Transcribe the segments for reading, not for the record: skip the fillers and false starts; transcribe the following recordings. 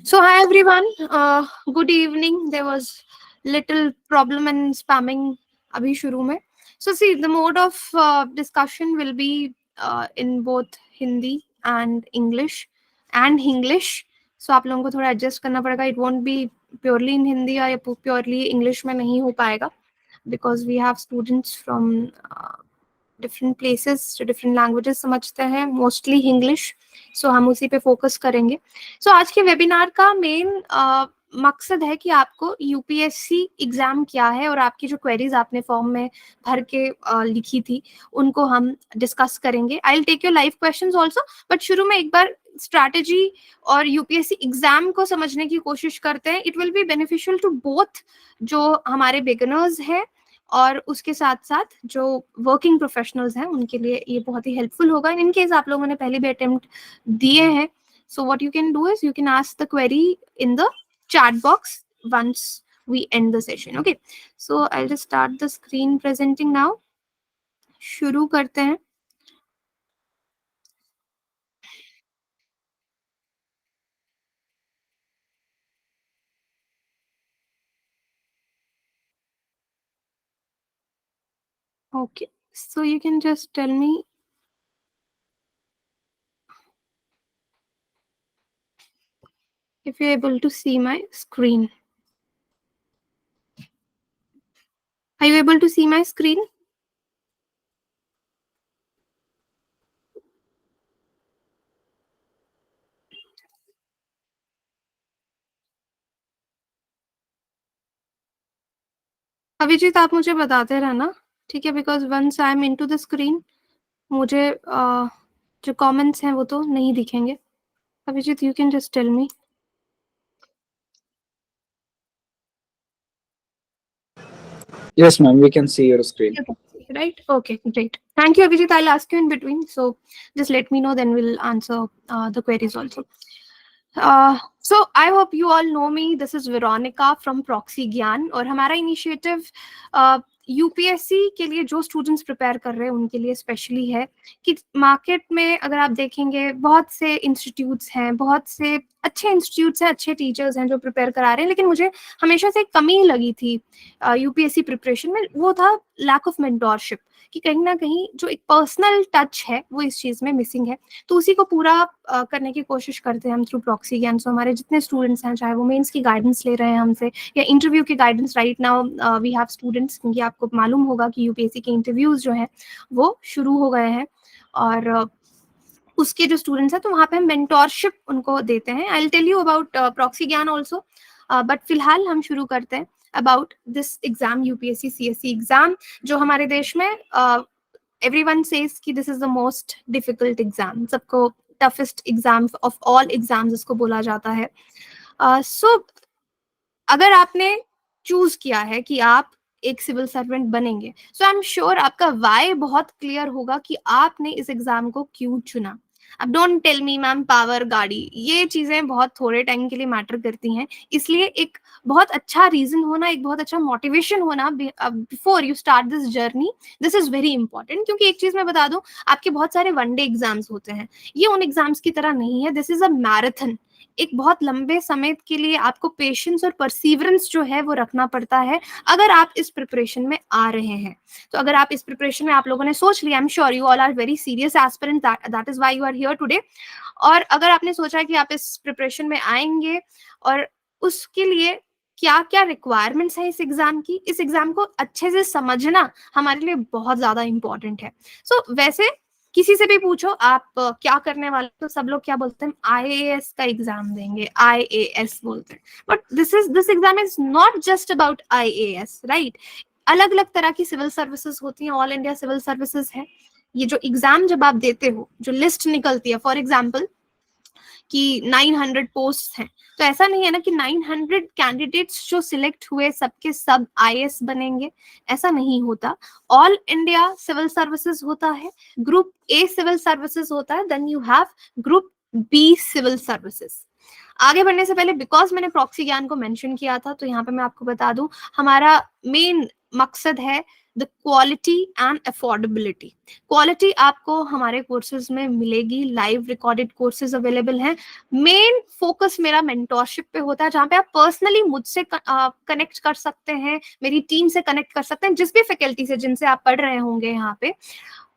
So hi everyone, good evening. There was little problem in spamming अभी शुरू में. So see, the mode of discussion will be in both Hindi and English and English. So आप लोगों को थोड़ा adjust करना पड़ेगा. It won't be purely in Hindi या purely English में नहीं हो पाएगा because we have students from different places जो डिफरेंट लैंग्वेजेस समझते हैं, मोस्टली इंग्लिश. सो हम उसी पे फोकस करेंगे. सो आज के वेबिनार का मेन मकसद है कि आपको यूपीएससी एग्जाम क्या है और आपकी जो क्वेरीज आपने फॉर्म में भर के लिखी थी उनको हम डिस्कस करेंगे. I will take your live questions also, but शुरू में एक बार स्ट्रैटेजी और यूपीएससी एग्जाम को समझने की कोशिश करते हैं. It will be beneficial to both जो हमारे बिगिनर्स हैं और उसके साथ साथ जो वर्किंग प्रोफेशनल्स हैं उनके लिए ये बहुत ही हेल्पफुल होगा. इन केस आप लोगों ने पहले भी अटेम्प्ट दिए हैं, so what you can do is you can ask the query in the chat box once we end the session. Okay, so I will just start the screen presenting now. शुरू करते हैं. Okay, so you can just tell me if you're able to see my screen. Are you able to see my screen? Abhijit आप मुझे बताते रहना, ठीक है, because once I am into the screen मुझे जो कमेंट्स हैं वो तो नहीं दिखेंगे. Abhijeet you can just tell me. Yes, ma'am, we can see your screen. Right? Okay, great. Thank you, Abhijit. I'll ask you in between. So just let me know, then we'll answer the queries also. So I hope you all know me. This is Veronica from Proxy Gyan. और हमारा initiative UPSC के लिए जो students prepare कर रहे हैं उनके लिए स्पेशली है कि मार्केट में अगर आप देखेंगे बहुत से इंस्टीट्यूट्स हैं, बहुत से अच्छे इंस्टीट्यूट्स हैं, अच्छे टीचर्स हैं जो प्रिपेयर करा रहे हैं, लेकिन मुझे हमेशा से एक कमी लगी थी यूपीएससी प्रिपरेशन में, वो था लैक ऑफ मेंटोरशिप. कि कहीं ना कहीं जो एक पर्सनल टच है वो इस चीज में मिसिंग है. तो उसी को पूरा करने की कोशिश करते हैं हम थ्रू प्रॉक्सी ज्ञान. सो हमारे जितने स्टूडेंट्स हैं, चाहे वो मेंस की गाइडेंस ले रहे हैं हमसे या इंटरव्यू की guidance, right now we have students, क्योंकि आपको मालूम होगा कि यूपीएससी के इंटरव्यूज जो हैं वो शुरू हो गए हैं और उसके जो स्टूडेंट्स हैं तो वहाँ पे हम मेंटोरशिप उनको देते हैं. I will tell you about proxy Gyan also, but फिलहाल हम शुरू करते हैं about this exam, UPSC CSC exam, जो हमारे देश में everyone says कि this is the most difficult exam, सबको toughest exam of all exams इसको बोला जाता है. So अगर आपने चूज किया है कि आप एक सिविल सर्वेंट बनेंगे, सो आई एम श्योर आपका वाई बहुत क्लियर होगा कि आपने इस एग्जाम को क्यों चुना. अब don't tell me ma'am power गाड़ी, ये चीजें बहुत थोड़े टाइम के लिए मैटर करती हैं. इसलिए एक बहुत अच्छा रीजन होना, एक बहुत अच्छा मोटिवेशन होना before you start this journey, this is very important. क्योंकि एक चीज मैं बता दूं, आपके बहुत सारे वनडे एग्जाम्स होते हैं, ये उन एग्जाम्स की तरह नहीं है. This is a marathon. एक बहुत लंबे समय के लिए आपको पेशेंस और परसीवरेंस जो है वो रखना पड़ता है अगर आप इस प्रिपरेशन में आ रहे हैं. तो अगर आप इस प्रिपरेशन में, आप लोगों ने सोच लिया, I am sure you all are very serious aspirant, that is why you are here today. और अगर आपने सोचा है कि आप इस प्रिपरेशन में आएंगे और उसके लिए क्या क्या रिक्वायरमेंट्स है इस एग्जाम की, इस एग्जाम को अच्छे से समझना हमारे लिए बहुत ज्यादा इंपॉर्टेंट है. सो वैसे किसी से भी पूछो आप क्या करने वाले, तो सब लोग क्या बोलते हैं, आईएएस का एग्जाम देंगे, आईएएस बोलते हैं. But this exam is not just about IAS, right. अलग अलग तरह की सिविल सर्विसेज होती हैं, ऑल इंडिया सिविल सर्विसेज है. ये जो एग्जाम जब आप देते हो, जो लिस्ट निकलती है, फॉर एग्जाम्पल कि 900 पोस्ट हैं, तो ऐसा नहीं है ना कि 900 कैंडिडेट्स जो सिलेक्ट हुए सबके सब आईएएस बनेंगे, ऐसा नहीं होता. ऑल इंडिया सिविल सर्विसेज होता है, ग्रुप ए सिविल सर्विसेज होता है, then you have group B civil services. आगे बढ़ने से पहले, बिकॉज मैंने प्रॉक्सी ज्ञान को मेंशन किया था, तो यहाँ पे मैं आपको बता दूं हमारा मेन मकसद है the quality and affordability. Quality आपको हमारे कोर्सेज में मिलेगी, लाइव रिकॉर्डेड कोर्सेज अवेलेबल हैं। मेन फोकस मेरा मेंटोरशिप पे होता है, जहाँ पे आप पर्सनली मुझसे कनेक्ट कर सकते हैं, मेरी टीम से कनेक्ट कर सकते हैं, जिस भी फैकल्टी से जिनसे आप पढ़ रहे होंगे यहाँ पे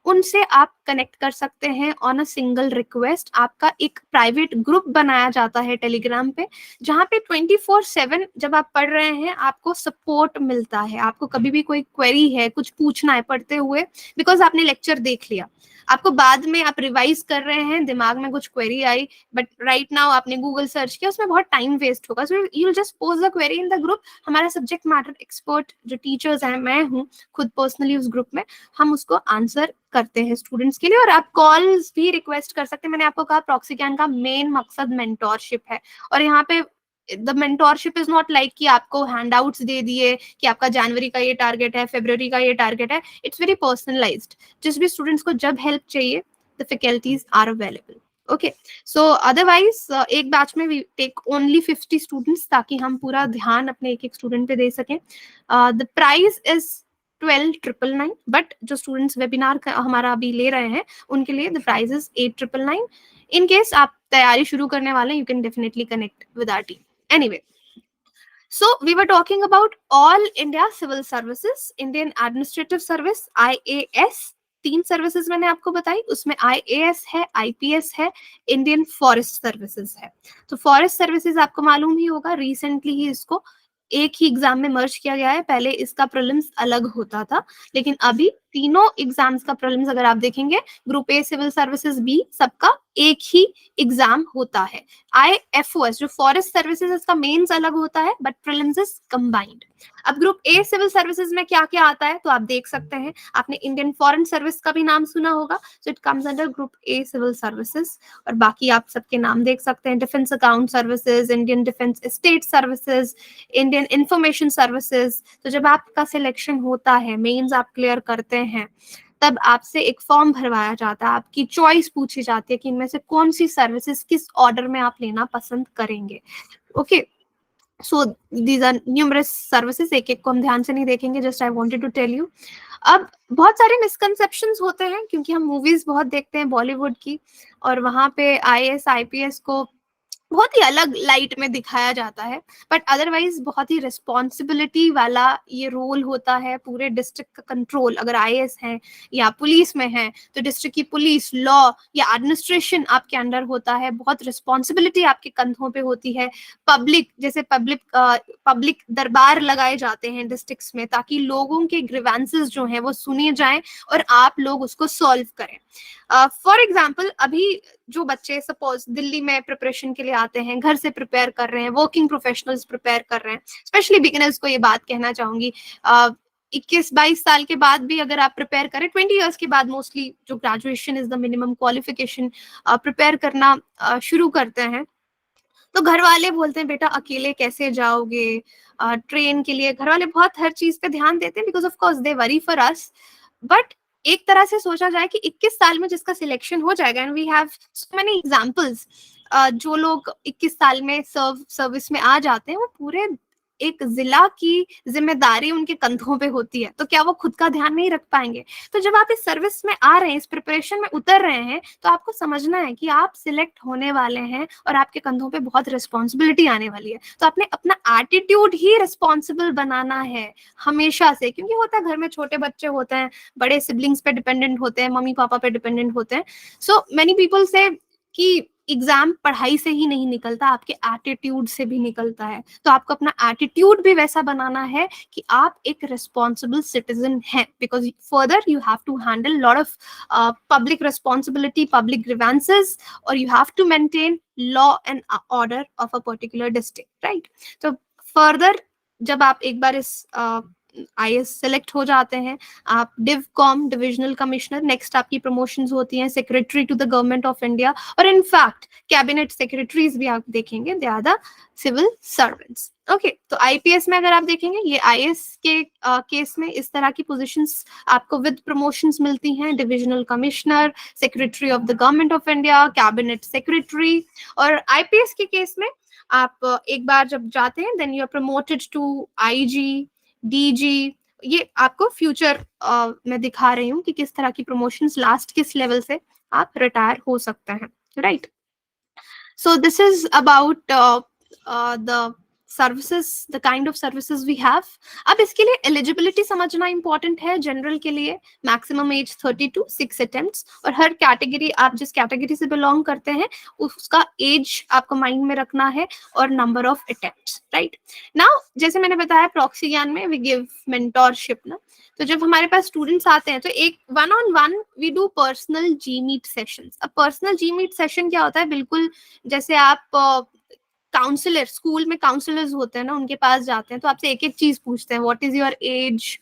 उनसे आप कनेक्ट कर सकते हैं ऑन अ सिंगल रिक्वेस्ट। आपका एक प्राइवेट ग्रुप बनाया जाता है टेलीग्राम पे, जहाँ पे 24/7 जब आप पढ़ रहे हैं आपको सपोर्ट मिलता है। आपको कभी भी कोई क्वेरी है, कुछ पूछना है पढ़ते हुए, बिकॉज आपने लेक्चर देख लिया, आपको बाद में आप रिवाइज कर रहे हैं, दिमाग में कुछ query I, but right now आपने गूगल सर्च किया, उसमें बहुत टाइम वेस्ट होगा। So you just post the query in the group. हमारा सब्जेक्ट मैटर एक्सपर्ट जो टीचर्स हैं, मैं हूँ खुद पर्सनली उस ग्रुप में, हम उसको आंसर करते हैं स्टूडेंट्स के लिए। और आप कॉल्स भी रिक्वेस्ट कर सकते हैं। मैंने आपको कहा प्रॉक्सी ज्ञान का मेन मकसद मेंटोरशिप है, और यहाँ पे the mentorship is not like कि आपको हैंडआउट्स दे दिए कि आपका जनवरी का ये टारगेट है, फरवरी का ये टारगेट है। It's very personalised. जिस भी स्टूडेंट्स को जब हेल्प चाहिए, the faculties are available. Okay, so otherwise एक बैच में वी टेक ओनली 50 स्टूडेंट्स, ताकि हम पूरा ध्यान अपने एक एक स्टूडेंट पे दे सकें। द प्राइस इज 12,999, बट जो स्टूडेंट्स वेबिनार हमारा अभी ले रहे हैं उनके लिए the price is 8,999। In case आप तैयारी शुरू करने वाले हैं, you can definitely connect with our team. Anyway, so we were talking about all India civil services, Indian Administrative Service, IAS। 3 services मैंने आपको बताई, उसमें IAS है, IPS है, इंडियन फॉरेस्ट सर्विसेज है। तो फॉरेस्ट सर्विसेज आपको मालूम ही होगा, रिसेंटली ही इसको एक ही एग्जाम में मर्ज किया गया है। पहले इसका प्रीलिम्स अलग होता था, लेकिन अभी तीनों एग्जाम्स का प्रीलिम्स अगर आप देखेंगे, group A civil services B, सबका एक ही एग्जाम होता है। IFOS जो फॉरेस्ट सर्विसेज, इसका मेंस अलग होता है, बट प्रीलिम्स इज कंबाइंड। अब ग्रुप ए सिविल सर्विसेज में क्या क्या आता है तो आप देख सकते हैं। आपने इंडियन फॉरेन सर्विस का भी नाम सुना होगा, so it comes under group A civil services. और बाकी आप सबके नाम देख सकते हैं, defence account services, Indian defence state services, Indian information services. तो जब आपका सिलेक्शन होता है, मेंस आप क्लियर करते हैं, तब आपसे एक फॉर्म भरवाया जाता है, आपकी चॉइस पूछी जाती है कि इनमें से कौन सी सर्विसेज किस ऑर्डर में आप लेना पसंद करेंगे। Okay, so these are numerous services, एक एक को हम ध्यान से नहीं देखेंगे, just I wanted to tell you. अब बहुत सारे मिसकंसेप्शंस होते हैं, क्योंकि हम मूवीज बहुत देखते हैं बॉलीवुड की, और वहां पे IAS IPS को बहुत ही अलग लाइट में दिखाया जाता है, बट अदरवाइज बहुत ही रिस्पॉन्सिबिलिटी वाला ये रोल होता है। पूरे डिस्ट्रिक्ट का कंट्रोल, अगर IAS है या पुलिस में है तो डिस्ट्रिक्ट की पुलिस, लॉ या एडमिनिस्ट्रेशन आपके अंडर होता है। बहुत रिस्पॉन्सिबिलिटी आपके कंधों पे होती है। पब्लिक, जैसे पब्लिक दरबार लगाए जाते हैं डिस्ट्रिक्ट्स में, ताकि लोगों के ग्रीवेंसेस जो हैं वो सुने जाएं और आप लोग उसको सॉल्व करें। फॉर एग्जाम्पल, अभी जो बच्चे सपोज दिल्ली में प्रिपरेशन के लिए आते हैं, घर से प्रिपेयर कर रहे हैं, वर्किंग प्रोफेशनल्स प्रिपेयर कर रहे हैं, स्पेशली बिगिनर्स को ये बात कहना चाहूंगी, 21-22 साल के बाद भी अगर आप प्रिपेयर करें, 20 इयर्स के बाद मोस्टली जो graduation is the minimum qualification, prepare करना शुरू करते हैं, तो घर वाले बोलते हैं बेटा अकेले कैसे जाओगे ट्रेन के लिए। घर वाले बहुत हर चीज पे ध्यान देते हैं, because of course they worry for us. But एक तरह से सोचा जाए कि 21 साल में जिसका सिलेक्शन हो जाएगा, and we have so many examples, जो लोग 21 साल में सर्विस में आ जाते हैं, वो पूरे एक जिला की जिम्मेदारी उनके कंधों पे होती है, तो क्या वो खुद का ध्यान नहीं रख पाएंगे? तो जब आप इस सर्विस में आ रहे हैं, इस प्रिपरेशन में उतर रहे हैं, तो आपको समझना है कि आप सिलेक्ट होने वाले हैं और आपके कंधों पे बहुत रिस्पॉन्सिबिलिटी आने वाली है। तो आपने अपना एटीट्यूड ही रिस्पॉन्सिबल बनाना है हमेशा से, क्योंकि होता है घर में छोटे बच्चे होते हैं, बड़े सिबलिंग्स पे डिपेंडेंट होते हैं, मम्मी पापा पे डिपेंडेंट होते हैं। सो मेनी पीपल से कि एग्जाम पढ़ाई से ही नहीं निकलता, आपके एटीट्यूड से भी निकलता है। तो आपको अपना एटीट्यूड भी वैसा बनाना है कि आप एक रिस्पॉन्सिबल सिटीजन हैं, because further you have to handle lot of public responsibility, public grievances, और you have to maintain law and order of a particular district, right? तो फर्दर जब आप एक बार इस IAS सेलेक्ट हो जाते हैं, आप डिवकॉम डिविजनल कमिश्नर, नेक्स्ट आपकी प्रमोशंस होती हैं secretary to the government of India, और इनफैक्ट कैबिनेट सेक्रेटरीज भी आप देखेंगे, they are the civil servants. Okay, तो IPS में अगर आप देखेंगे, ये IAS के केस में इस तरह की पोजीशंस आपको विद प्रमोशंस मिलती हैं, divisional commissioner, secretary of the government of India, cabinet secretary. और IPS के केस में आप एक बार जब जाते हैं, then you are promoted to IG, DG, ये आपको फ्यूचर में दिखा रही हूँ कि किस तरह की प्रमोशंस लास्ट किस लेवल से आप रिटायर हो सकते हैं, right. So this is about the services, the kind of services we have. अब इसके लिए एलिजिबिलिटी समझना इंपॉर्टेंट है। जनरल के लिए मैक्सिमम एज 32, 6 अटेम्प्ट्स, और हर कैटेगरी, आप जिस कैटेगरी से बिलोंग करते हैं उसका एज आपको माइंड में रखना है, और number of attempts, right. Now जैसे मैंने बताया प्रॉक्सी ज्ञान में वी गिव मेंटोरशिप ना, तो जब हमारे पास स्टूडेंट्स आते हैं तो एक one on one we do personal G meet sessions. अब पर्सनल जी मीट सेशन क्या होता है, बिल्कुल जैसे आप काउंसलर, स्कूल में काउंसलर्स होते हैं ना, उनके पास जाते हैं तो आपसे एक एक चीज पूछते हैं, what is your age,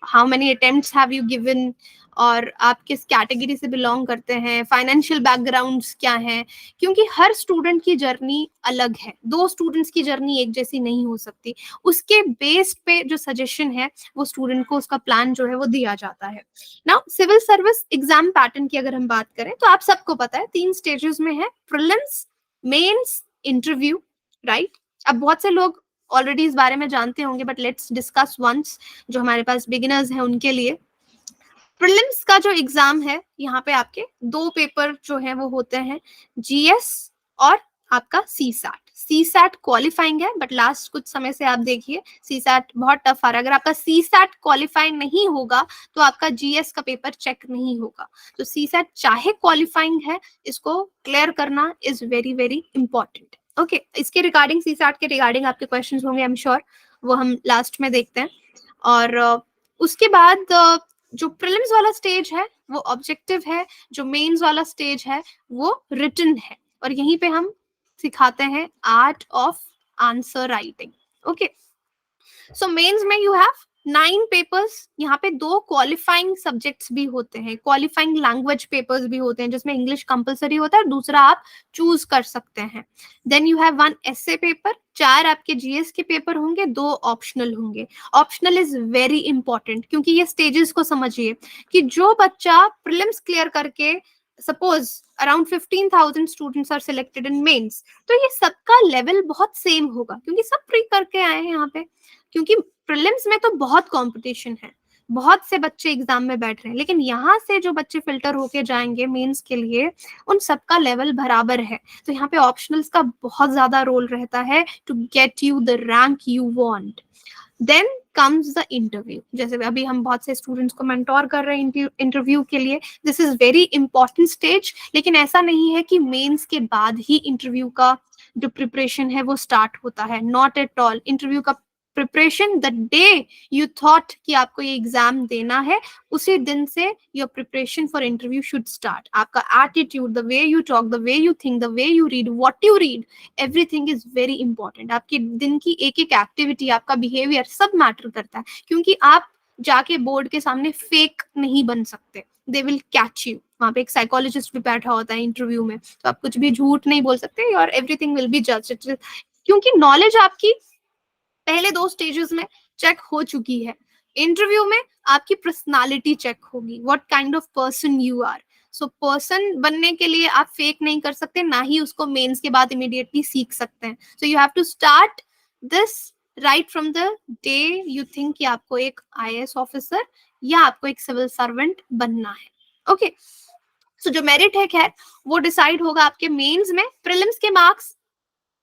how many attempts have you given, और आप किस कैटेगरी से बिलोंग करते हैं, फाइनेंशियल बैकग्राउंड्स क्या हैं, क्योंकि हर स्टूडेंट की जर्नी अलग है, दो स्टूडेंट्स की जर्नी एक जैसी नहीं हो सकती। उसके बेस पे जो सजेशन है वो स्टूडेंट को उसका प्लान जो है वो दिया जाता है। Now civil service exam pattern की अगर हम बात करें तो आप सबको पता है 3 स्टेजेस में है, प्रीलिम्स, मेंस, इंटरव्यू, राइट। अब बहुत से लोग ऑलरेडी इस बारे में जानते होंगे, बट लेट्स डिस्कस वंस, जो हमारे पास बिगिनर्स हैं उनके लिए। प्रीलिम्स का जो एग्जाम है, यहाँ पे आपके 2 पेपर जो है वो होते हैं, जीएस और आपका CSAT. CSAT qualifying है, बट लास्ट कुछ समय से आप देखिए सी सैट बहुत टफ आ रहा है। अगर आपका सी सैट क्वालिफाई नहीं होगा तो आपका जीएस का पेपर चेक नहीं होगा। तो सी सैट चाहे क्वालिफाइंग है, इसको क्लियर करना is very very important. Okay, इसके रिगार्डिंग, सी सैट के रिगार्डिंग आपके क्वेश्चंस होंगे, आई एम श्योर, वो हम लास्ट में देखते हैं। और उसके बाद जो प्रीलिम्स वाला स्टेज है वो ऑब्जेक्टिव है, जो मेंस वाला स्टेज है वो रिटन है, और यहीं पे हम सिखाते हैं art of answer writing. Okay, so mains में यू हैव 9 पेपर्स, यहाँ पे 2 क्वालिफाइंग सब्जेक्ट्स भी होते हैं, क्वालिफाइंग लैंग्वेज पेपर्स भी होते हैं, जिसमें इंग्लिश कंपलसरी होता है, दूसरा आप चूज कर सकते हैं। Then you have 1 essay paper, 4 आपके जीएस के पेपर होंगे, 2 ऑप्शनल होंगे। ऑप्शनल इज वेरी इंपॉर्टेंट, क्योंकि ये स्टेजेस को समझिए कि जो बच्चा प्रीलिम्स क्लियर करके, suppose around 15,000 students are selected in mains, तो ये सबका लेवल बहुत सेम होगा, क्योंकि सब प्री करके आए हैं यहाँ पे। क्योंकि प्रीलिम्स में तो बहुत कंपटीशन है, बहुत से बच्चे एग्जाम में बैठ रहे हैं, लेकिन यहाँ से जो बच्चे फिल्टर होके जाएंगे मेंस के लिए, उन सबका लेवल बराबर है। तो यहाँ पे ऑप्शनल्स का बहुत ज्यादा रोल रहता है to get you the rank you want. Then comes the interview, जैसे अभी हम बहुत से स्टूडेंट्स को मेंटोर कर रहे हैं इंटरव्यू के लिए, this is very important stage. लेकिन ऐसा नहीं है कि मेंस के बाद ही इंटरव्यू का जो प्रिपरेशन है वो स्टार्ट होता है, नॉट एट ऑल। इंटरव्यू का preparation the day you thought कि आपको ये एग्जाम देना है, उसी दिन से your preparation for interview should start. आपका attitude, the way you talk, the way you think, the way you read, what you read, everything is very important. आपके दिन की एक एक एक्टिविटी, आपका बिहेवियर सब मैटर करता है, क्योंकि आप जाके बोर्ड के सामने फेक नहीं बन सकते, दे विल कैच यू। वहां पे एक साइकोलॉजिस्ट भी बैठा होता है इंटरव्यू में, तो आप कुछ भी झूठ नहीं बोल सकते, और एवरीथिंग विल बी जज्ड, क्योंकि नॉलेज आपकी पहले 2 स्टेजेस में चेक हो चुकी है। इंटरव्यू में आपकी पर्सनालिटी चेक होगी, what kind of person you are. So person बनने के लिए आप फेक नहीं कर सकते, ना ही उसको मेंस के बाद इमीडिएटली सीख सकते हैं। So you have to start this right from the day you think कि आपको एक आईएएस ऑफिसर या आपको एक सिविल सर्वेंट बनना है। ओके, सो जो मेरिट है खैर वो डिसाइड होगा आपके मेंस में। प्रीलिम्स के मार्क्स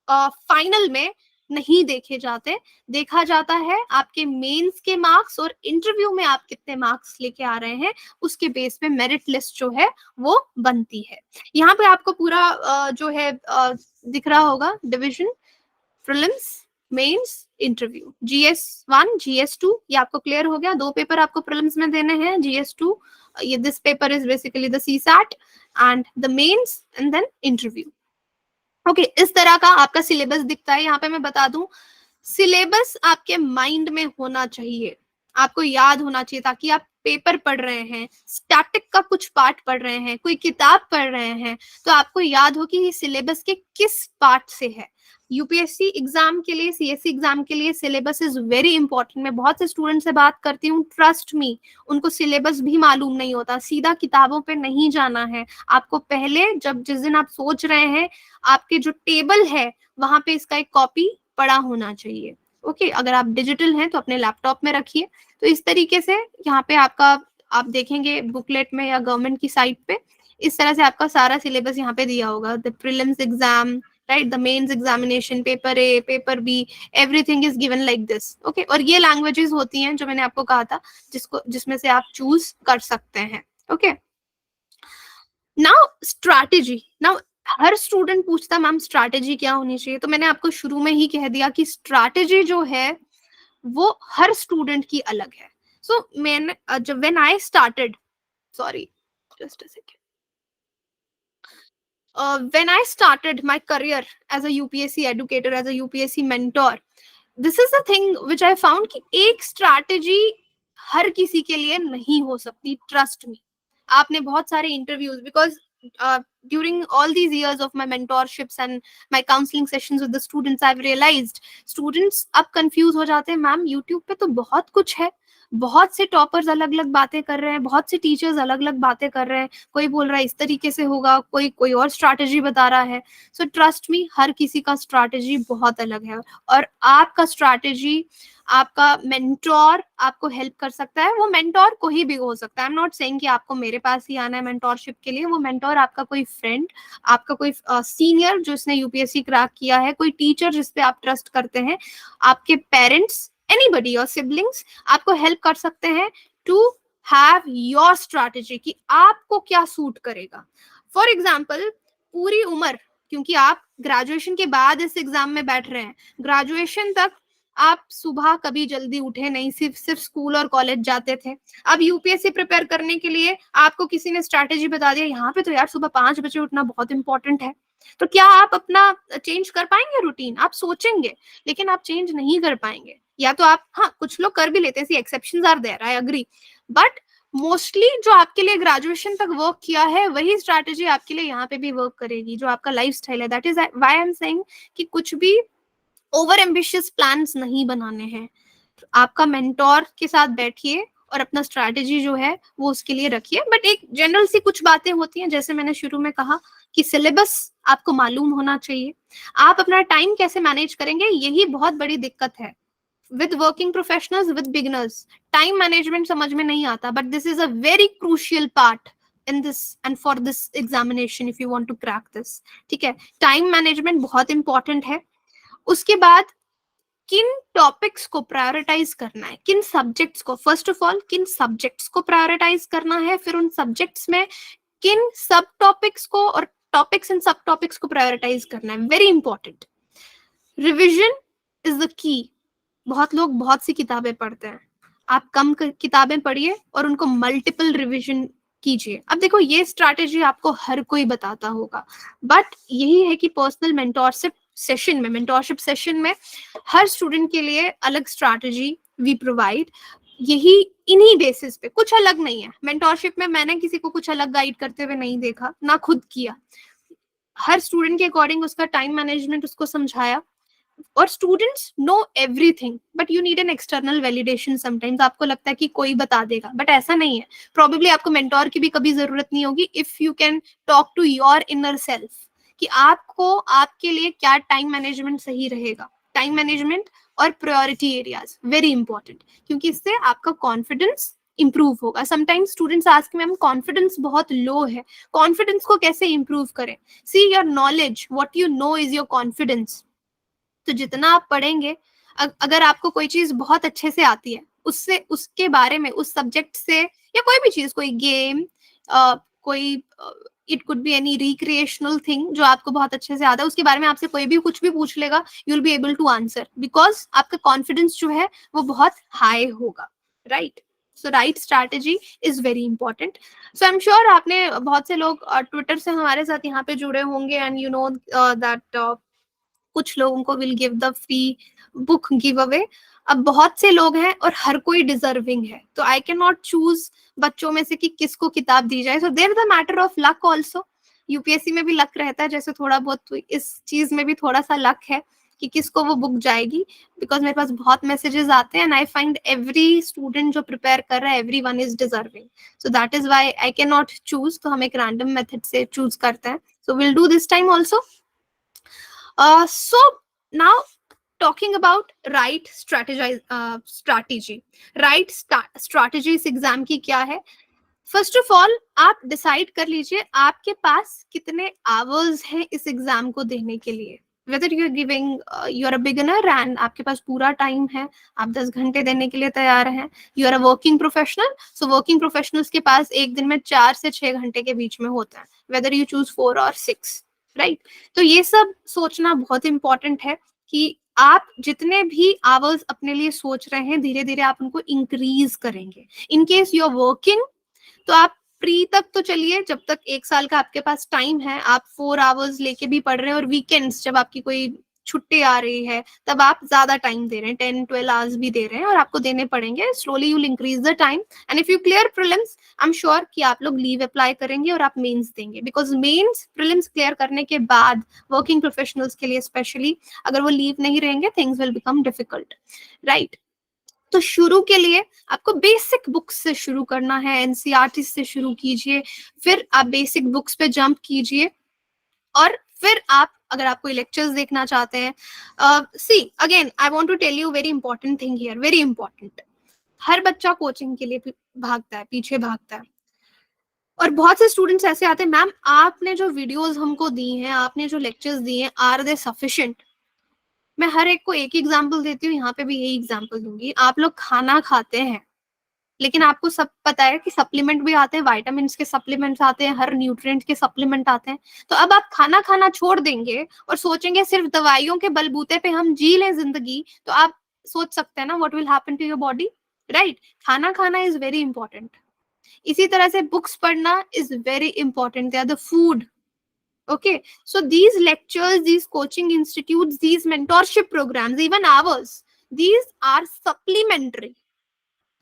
फाइनल में नहीं देखे जाते, देखा जाता है आपके मेंस के मार्क्स, और इंटरव्यू में आप कितने मार्क्स लेके आ रहे हैं उसके बेस पे मेरिट लिस्ट जो है वो बनती है। यहाँ पे आपको पूरा जो है दिख रहा होगा division, prelims, mains, interview, GS1, GS2, ये आपको क्लियर हो गया। 2 पेपर आपको प्रीलिम्स में देने हैं, GS2, ये this paper is basically the CSAT and the mains and then interview. Okay, इस तरह का आपका सिलेबस दिखता है। यहाँ पे मैं बता दूं, सिलेबस आपके माइंड में होना चाहिए, आपको याद होना चाहिए, ताकि आप पेपर पढ़ रहे हैं, स्टैटिक का कुछ पार्ट पढ़ रहे हैं, कोई किताब पढ़ रहे हैं, तो आपको याद हो कि ये सिलेबस के किस पार्ट से है। यूपीएससी एग्जाम के लिए, सीएससी एग्जाम के लिए सिलेबस इज वेरी इंपॉर्टेंट। मैं बहुत से स्टूडेंट से बात करती हूँ, ट्रस्ट मी, उनको सिलेबस भी मालूम नहीं होता। सीधा किताबों पे नहीं जाना है आपको, पहले जब जिस दिन आप सोच रहे हैं, आपके जो टेबल है वहां पे इसका एक कॉपी पड़ा होना चाहिए। ओके, अगर आप डिजिटल हैं तो अपने लैपटॉप में रखिए, तो इस तरीके से यहाँ पे आपका आप देखेंगे बुकलेट में या गवर्नमेंट की साइट पे इस तरह से आपका सारा सिलेबस यहाँ पे दिया होगा. The prelims exam, right, the mains examination, paper A, paper B, everything is given like this. Okay, और ये लैंग्वेजेस होती हैं जो मैंने आपको कहा था जिसमें से आप चूज कर सकते हैं. Okay, now strategy. नाउ हर स्टूडेंट पूछता मैम स्ट्रैटेजी क्या होनी चाहिए, तो मैंने आपको शुरू में ही कह दिया कि स्ट्रैटेजी जो है वो हर स्टूडेंट की अलग है. सो मैंने जब when I started, sorry just a second, when I started my career as a UPSC educator, as a UPSC mentor, this is the thing which I found कि एक strategy हर किसी के लिए नहीं हो सकती. Trust me. आपने बहुत सारे interviews, because during all these years of my mentorships and my counseling sessions with the students, I've realized students अब confuse हो जाते हैं. मैम YouTube पे तो बहुत कुछ है, बहुत से टॉपर्स अलग अलग बातें कर रहे हैं, बहुत से टीचर्स अलग अलग बातें कर रहे हैं, कोई बोल रहा है इस तरीके से होगा, कोई और स्ट्रैटेजी बता रहा है. सो ट्रस्ट मी, हर किसी का स्ट्रैटेजी बहुत अलग है और आपका स्ट्रैटेजी, आपका मेंटोर आपको हेल्प कर सकता है. वो मेंटोर कोई भी हो सकता है. आई एम नॉट सेइंग कि आपको मेरे पास ही आना है मेंटोरशिप के लिए. वो मेंटोर आपका कोई फ्रेंड, आपका कोई सीनियर जिसने यूपीएससी क्रैक किया है, कोई टीचर जिस पे आप ट्रस्ट करते हैं, आपके पेरेंट्स, एनीबडी और सिबलिंग्स आपको हेल्प कर सकते हैं टू हैव योर स्ट्रैटेजी कि आपको क्या सूट करेगा. फॉर एग्जाम्पल, पूरी उम्र, क्योंकि आप ग्रेजुएशन के बाद इस एग्जाम में बैठ रहे हैं, ग्रेजुएशन तक आप सुबह कभी जल्दी उठे नहीं, सिर्फ स्कूल और कॉलेज जाते थे. अब यूपीएससी प्रिपेयर करने के लिए आपको किसी ने स्ट्रैटेजी बता दिया, यहाँ पे तो यार सुबह 5 बजे उठना बहुत इंपॉर्टेंट है. तो क्या आप अपना चेंज कर पाएंगे रूटीन? आप सोचेंगे लेकिन आप चेंज नहीं कर पाएंगे. या तो आप, हाँ कुछ लोग कर भी लेते हैं, exceptions are there, I agree, but mostly जो आपके लिए ग्रेजुएशन तक वर्क किया है वही स्ट्रैटेजी आपके लिए यहाँ पे भी वर्क करेगी, जो आपका लाइफस्टाइल है. That is why I am saying कि कुछ भी ओवर एम्बिशियस प्लान्स नहीं बनाने हैं. आपका मेंटोर के साथ बैठिए और अपना स्ट्रैटेजी जो है वो उसके लिए रखिए. बट एक जनरल सी कुछ बातें होती हैं, जैसे मैंने शुरू में कहा कि सिलेबस आपको मालूम होना चाहिए. आप अपना टाइम कैसे मैनेज करेंगे, यही बहुत बड़ी दिक्कत है with working professionals, with beginners. Time management समझ में नहीं आता, but this is a very crucial part in this and for this examination if you want to crack this. ठीक है, time management बहुत important है. उसके बाद किन टॉपिक्स को प्रायोरिटाइज करना है, किन सब्जेक्ट्स को, फर्स्ट ऑफ ऑल किन सब्जेक्ट्स को प्रायोरिटाइज करना है, फिर उन सब्जेक्ट्स में किन सब टॉपिक्स को और टॉपिक्स एंड सब टॉपिक्स को प्रायोरिटाइज करना है. Very important. Revision is the key. बहुत लोग बहुत सी किताबें पढ़ते हैं, आप कम किताबें पढ़िए और उनको मल्टीपल रिवीजन कीजिए. अब देखो, ये स्ट्रैटेजी आपको हर कोई बताता होगा, बट यही है कि पर्सनल मेंटोरशिप सेशन में हर स्टूडेंट के लिए अलग स्ट्रैटेजी वी प्रोवाइड. यही इन्हीं बेसिस पे, कुछ अलग नहीं है. मेंटोरशिप में मैंने किसी को कुछ अलग गाइड करते हुए नहीं देखा, ना खुद किया. हर स्टूडेंट के अकॉर्डिंग उसका टाइम मैनेजमेंट उसको समझाया. और students know everything, but you need an external validation. Sometimes आपको लगता है कि कोई बता देगा, बट ऐसा नहीं है. प्रोबेबली आपको मेंटोर की भी कभी जरूरत नहीं होगी if you can talk to your inner self कि आपको, आपके लिए क्या टाइम मैनेजमेंट सही रहेगा. टाइम मैनेजमेंट और प्रायोरिटी एरियाज वेरी इंपॉर्टेंट, क्योंकि इससे आपका कॉन्फिडेंस इंप्रूव होगा. Sometimes students ask ma'am confidence बहुत लो है, कॉन्फिडेंस को कैसे इंप्रूव करें. See, your knowledge, what you know is your confidence. तो जितना आप पढ़ेंगे, अगर आपको कोई चीज बहुत अच्छे से आती है, उससे, उसके बारे में, उस सब्जेक्ट से, या कोई भी चीज, कोई गेम, कोई it could be any recreational thing जो आपको बहुत अच्छे से आता है, उसके बारे में आपसे कोई भी कुछ भी पूछ लेगा, you will be able to answer, because आपका कॉन्फिडेंस जो है वो बहुत हाई होगा. Right. So right strategy is very important. So I am sure आपने, बहुत से लोग ट्विटर से हमारे साथ यहाँ पे जुड़े होंगे, एंड यू नो दैट कुछ लोगों को will give the free book give away. अब बहुत से लोग हैं और हर कोई डिजर्विंग है, तो आई कैन नॉट चूज बच्चों में से कि किसको किताब दी जाए. So there is the matter of luck also. UPSC में भी लक रहता है, जैसे थोड़ा बहुत, तो इस चीज में भी थोड़ा सा लक है कि किसको वो बुक जाएगी. बिकॉज मेरे पास बहुत मैसेजेस आते हैं and I find every student जो प्रिपेयर कर रहा है, every one is deserving. So that is why I can not choose. तो हम एक रैंडम मेथड से चूज करते हैं. So will do this time also. So now talking about right strategy. Right strategy इस एग्जाम की क्या है? फर्स्ट ऑफ ऑल आप डिसाइड कर लीजिए आपके पास कितने आवर्स हैं इस एग्जाम को देने के लिए. Whether you are giving, you are a beginner and आपके पास पूरा टाइम है, आप 10 घंटे देने के लिए तैयार हैं. You are a working professional, so working professionals के पास एक दिन में 4 से 6 घंटे के बीच में होता है, वेदर यू चूज 4 और 6, राइट? तो ये सब सोचना बहुत इंपॉर्टेंट है कि आप जितने भी आवर्स अपने लिए सोच रहे हैं धीरे धीरे आप उनको इंक्रीज करेंगे. In case you are working तो आप प्री तक तो चलिए, जब तक 1 साल का आपके पास टाइम है, आप 4 आवर्स लेके भी पढ़ रहे हैं, और वीकेंड्स जब आपकी कोई छुट्टी आ रही है तब आप ज्यादा टाइम दे रहे हैं, 10-12 आवर्स भी दे रहे हैं, और आपको देने पड़ेंगे. Slowly you will increase the time, and if you clear prelims I am sure कि आप लोग लीव अप्लाई करेंगे और आप मेंस देंगे, बिकॉज मेंस प्रीलिम्स क्लियर करने के बाद वर्किंग प्रोफेशनल्स के लिए स्पेशली अगर वो लीव नहीं रहेंगे things will become difficult, right? तो शुरू के लिए आपको बेसिक बुक्स से शुरू करना है, एनसीईआरटी से शुरू कीजिए, फिर आप बेसिक बुक्स पे जंप कीजिए, और फिर आप अगर आप कोई लेक्चर्स देखना चाहते हैं, see again I want to tell you very important thing here, very important. हर बच्चा कोचिंग के लिए भागता है, पीछे भागता है, और बहुत से स्टूडेंट्स ऐसे आते हैं, मैम आपने जो वीडियोस हमको दी हैं, आपने जो लेक्चर्स दिए हैं, आर दे सफिशिएंट? मैं हर एक को एक ही एग्जाम्पल देती हूँ, यहाँ पे भी यही एग्जाम्पल दूंगी. आप लोग खाना खाते हैं, लेकिन आपको सब पता है कि सप्लीमेंट भी आते हैं, वाइटामिन के सप्लीमेंट्स आते हैं, हर न्यूट्रिएंट के सप्लीमेंट आते हैं. तो अब आप खाना खाना छोड़ देंगे और सोचेंगे सिर्फ दवाइयों के बलबूते पे हम जी लें जिंदगी, तो आप सोच सकते हैं ना what will happen to your body, right? खाना खाना इज वेरी इंपॉर्टेंट. इसी तरह से बुक्स पढ़ना is very important. They are the food. Okay, so these lectures, these coaching institutes, these mentorship programs, even ours, these are supplementary.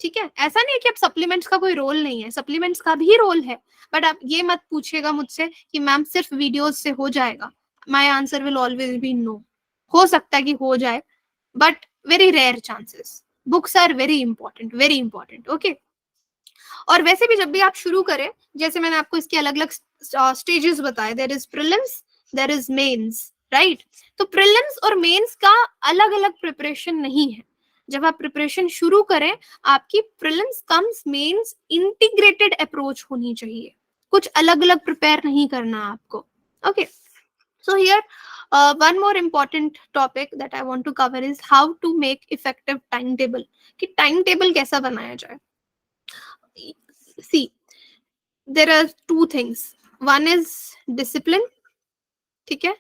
ठीक है, ऐसा नहीं है कि अब सप्लीमेंट्स का कोई रोल नहीं है, सप्लीमेंट्स का भी रोल है, बट आप ये मत पूछिएगा मुझसे कि मैम सिर्फ वीडियोस से हो जाएगा. My answer will always be no. हो सकता है कि हो जाए, but very rare chances. Books are very important, very important. Okay, और वैसे भी जब भी आप शुरू करें, जैसे मैंने आपको इसके अलग अलग स्टेजेस बताए, there is prelims, there is mains, right? तो प्रीलिम्स और मेंस का अलग अलग प्रिपरेशन नहीं है. जब आप प्रिपरेशन शुरू करें, आपकी prelims cums mains integrated approach होनी चाहिए, कुछ अलग अलग प्रिपेयर नहीं करना आपको. Okay, so here one more important topic that I want to cover is how to make effective timetable. कि टाइम टेबल कैसा बनाया जाए. See, there are two things. One is discipline, ठीक है?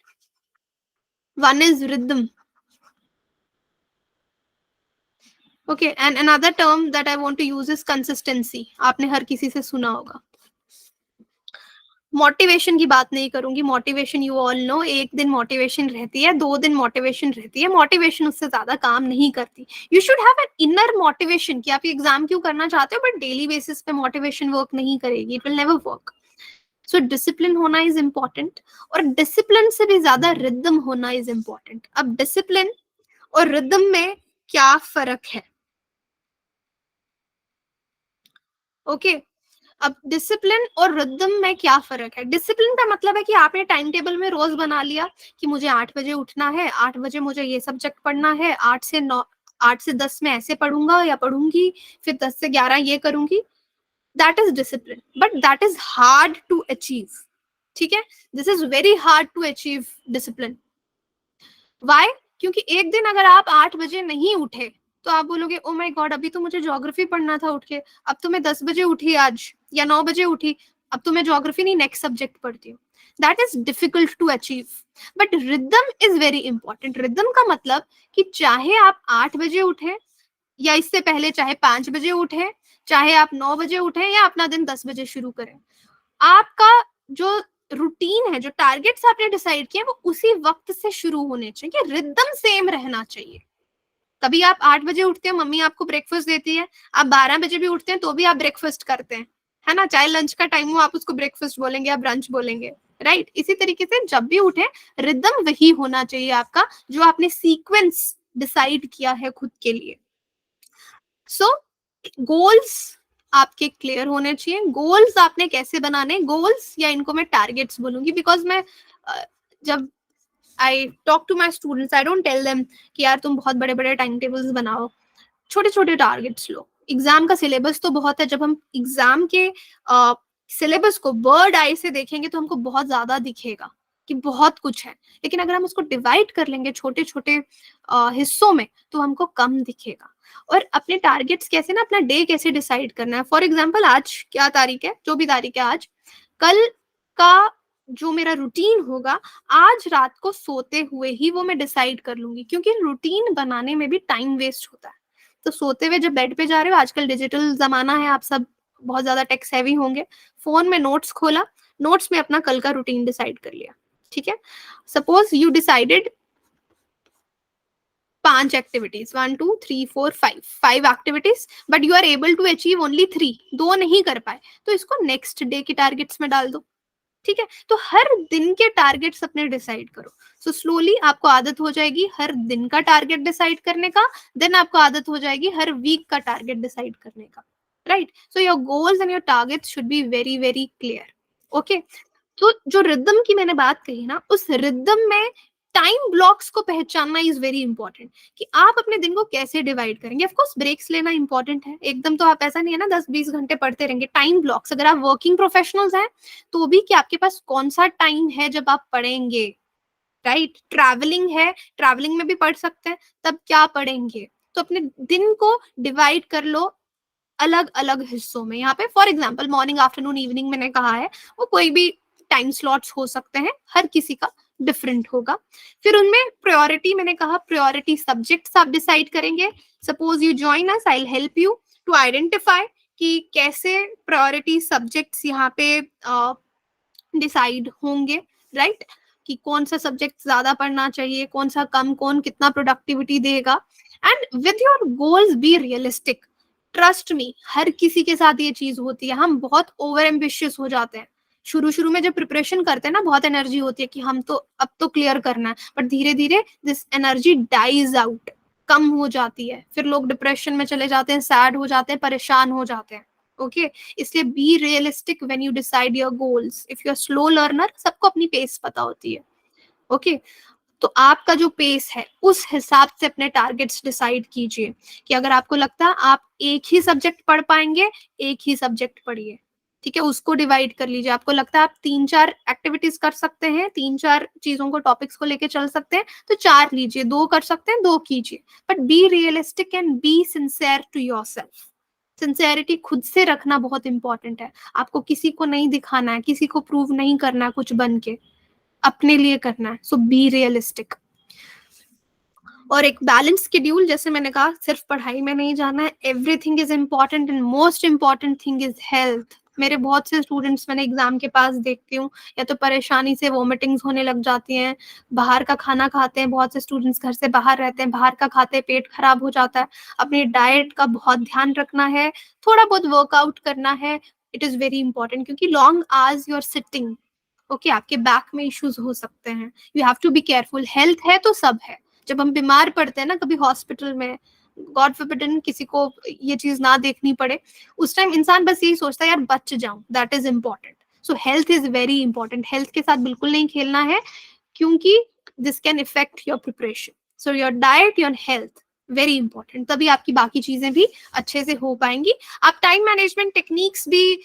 One is rhythm. Okay, and another term that I want to use is consistency. आपने हर किसी से सुना होगा. मोटिवेशन की बात नहीं करूंगी. मोटिवेशन यू ऑल नो, एक दिन मोटिवेशन रहती है, 2 दिन मोटिवेशन रहती है, मोटिवेशन उससे ज्यादा काम नहीं करती. You should have an inner motivation कि आप एग्जाम क्यों करना चाहते हो, बट डेली बेसिस पे मोटिवेशन वर्क नहीं करेगी, it will never work. So discipline होना इज इम्पोर्टेंट, और डिसिप्लिन से भी ज्यादा रिदम होना इज इम्पोर्टेंट. अब डिसिप्लिन और रिदम में क्या फर्क है? ओके, अब डिसिप्लिन और रिदम में क्या फर्क है? डिसिप्लिन का मतलब है कि आपने टाइम टेबल में रोज बना लिया कि मुझे 8 बजे उठना है, 8 बजे मुझे ये सब्जेक्ट पढ़ना है, 8 से 10 में ऐसे पढ़ूंगा या पढ़ूंगी, फिर 10 से 11 ये करूंगी. That is discipline, but that is hard to achieve. ठीक है, this is very hard to achieve discipline. Why? क्योंकि एक दिन अगर आप 8 बजे नहीं उठे तो आप बोलोगे ओ माय गॉड, अभी तो मुझे ज्योग्राफी पढ़ना था उठ के, अब तो मैं 10 बजे उठी आज या 9 बजे उठी, अब तो मैं ज्योग्राफी नहीं नेक्स्ट सब्जेक्ट पढ़ती हूँ. That is difficult to achieve. But rhythm is very important. Rhythm का मतलब कि चाहे आप 8 बजे उठे या इससे पहले चाहे 5 बजे उठे, चाहे आप 9 बजे उठे या अपना दिन 10 बजे शुरू करें, आपका जो रूटीन है, जो टारगेट्स आपने डिसाइड किए, वो उसी वक्त से शुरू होने चाहिए. रिदम सेम रहना चाहिए. कभी आप 8 बजे उठते हैं, मम्मी आपको ब्रेकफास्ट देती है, आप 12 बजे भी उठते हैं तो भी आप ब्रेकफास्ट करते हैं, है ना? चाहे लंच का टाइम हो आप उसको ब्रेकफास्ट बोलेंगे या ब्रंच बोलेंगे, राइट? इसी तरीके से जब भी उठे रिदम वही होना चाहिए आपका, जो आपने सीक्वेंस डिसाइड किया है खुद के लिए. सो गोल्स आपके क्लियर होने चाहिए. गोल्स आपने कैसे बनाने? गोल्स या इनको मैं टारगेट्स बोलूंगी, बिकॉज मैं जब I talk to my students, I don't tell them कि यार तुम बहुत बड़े बड़े टाइम टेबल्स बनाओ, छोटे छोटे टारगेट्स लो। एग्जाम का सिलेबस तो बहुत है, जब हम एग्जाम के सिलेबस को बर्ड आई से देखेंगे तो हमको बहुत ज्यादा दिखेगा कि बहुत कुछ है, लेकिन अगर हम उसको डिवाइड कर लेंगे छोटे छोटे हिस्सों में तो हमको कम दिखेगा। और अपने टारगेट्स कैसे ना, अपना डे कैसे डिसाइड करना है। फॉर एग्जाम्पल आज क्या तारीख है, जो भी तारीख है आज, कल का जो मेरा रूटीन होगा आज रात को सोते हुए ही वो मैं डिसाइड कर लूंगी, क्योंकि रूटीन बनाने में भी टाइम वेस्ट होता है। तो सोते हुए जब बेड पे जा रहे हो, आजकल डिजिटल जमाना है, आप सब बहुत ज्यादा टेक्स हैवी होंगे, फोन में नोट्स खोला, नोट्स में अपना कल का रूटीन डिसाइड कर लिया, ठीक है। Suppose you decided 5 activities, 1 2 3 4 5 activities, but you are able to achieve only 3, 2 नहीं कर पाए, तो इसको नेक्स्ट डे के टारगेट्स में डाल दो, ठीक है। तो हर दिन के टारगेट्स अपने डिसाइड करो। सो स्लोली आपको आदत हो जाएगी हर दिन का टारगेट डिसाइड करने का, देन आपको आदत हो जाएगी हर वीक का टारगेट डिसाइड करने का, right. So your goals and your targets should be very very clear, okay. तो जो रिदम की मैंने बात कही ना, उस रिदम में टाइम ब्लॉक्स को पहचानना इज वेरी इंपॉर्टेंट, कि आप अपने दिन को कैसे डिवाइड करेंगे। ऑफ कोर्स ब्रेक्स लेना इंपॉर्टेंट है, एकदम तो आप ऐसा नहीं है ना 10-20 घंटे पढ़ते रहेंगे। टाइम ब्लॉक्स, अगर आप वर्किंग प्रोफेशनल्स हैं तो भी, कि आपके पास कौन सा टाइम है जब आप पढ़ेंगे, राइट। ट्रैवलिंग है, ट्रैवलिंग में भी पढ़ सकते हैं, तब क्या पढ़ेंगे। तो अपने दिन को डिवाइड कर लो अलग अलग हिस्सों में। यहाँ पे for example morning afternoon evening मैंने कहा है, वो कोई भी टाइम स्लॉट्स हो सकते हैं, हर किसी का डिफरेंट होगा। फिर उनमें प्रायोरिटी, मैंने कहा प्रायोरिटी सब्जेक्ट्स आप डिसाइड करेंगे। Suppose you join us, I will help you to identify कि कैसे प्रायोरिटी सब्जेक्ट्स यहाँ पे डिसाइड होंगे, राइट। कि कौन सा सब्जेक्ट ज्यादा पढ़ना चाहिए, कौन सा कम, कौन कितना प्रोडक्टिविटी देगा। And with your goals be realistic. Trust me, हर किसी के साथ ये चीज होती है, हम बहुत ओवर एम्बिशियस हो जाते हैं। शुरू शुरू में जब प्रिपरेशन करते हैं ना, बहुत एनर्जी होती है कि हम तो अब तो क्लियर करना है, बट धीरे धीरे दिस एनर्जी डाइज आउट, कम हो जाती है, फिर लोग डिप्रेशन में चले जाते हैं, सैड हो जाते हैं, परेशान हो जाते हैं, ओके। इसलिए be realistic when you decide your goals. If you are slow learner, सबको अपनी पेस पता होती है, ओके। तो आपका जो पेस है उस हिसाब से अपने टारगेट्स डिसाइड कीजिए, कि अगर आपको लगता है आप एक ही सब्जेक्ट पढ़ पाएंगे, एक ही सब्जेक्ट पढ़िए, ठीक है। उसको डिवाइड कर लीजिए। आपको लगता है आप 3-4 एक्टिविटीज कर सकते हैं, 3-4 चीजों को, टॉपिक्स को लेके चल सकते हैं, तो 4 लीजिए। 2 कर सकते हैं, 2 कीजिए, but be realistic and be sincere to yourself. Sincerity खुद से रखना बहुत इंपॉर्टेंट है। आपको किसी को नहीं दिखाना है, किसी को प्रूव नहीं करना है कुछ बन के, अपने लिए करना है। सो बी रियलिस्टिक। और एक बैलेंस शेड्यूल, जैसे मैंने कहा, सिर्फ पढ़ाई में नहीं जाना है, everything is important and most important thing is health. मेरे बहुत से स्टूडेंट्स मैंने एग्जाम के पास देखती हूँ, या तो परेशानी से वोमिटिंग्स होने लग जाती हैं, बाहर का खाना खाते हैं, बहुत से स्टूडेंट्स घर से बाहर रहते हैं, बाहर का खाते पेट खराब हो जाता है। अपनी डाइट का बहुत ध्यान रखना है, थोड़ा बहुत वर्कआउट करना है, इट इज वेरी इंपॉर्टेंट, क्योंकि long hours you are sitting, okay, आपके बैक में इश्यूज हो सकते हैं। You have to be careful. Health है तो सब है। जब हम बीमार पड़ते हैं ना कभी हॉस्पिटल में, गॉड फॉरबिडन किसी को ये चीज ना देखनी पड़े, उस टाइम इंसान बस यही सोचता है यार बच जाऊं, that is important. So health is very important. Health के साथ बिल्कुल नहीं खेलना है, क्योंकि this can effect your preparation. So your diet, your health very important, तभी आपकी बाकी चीजें भी अच्छे से हो पाएंगी। आप टाइम मैनेजमेंट टेक्निक्स भी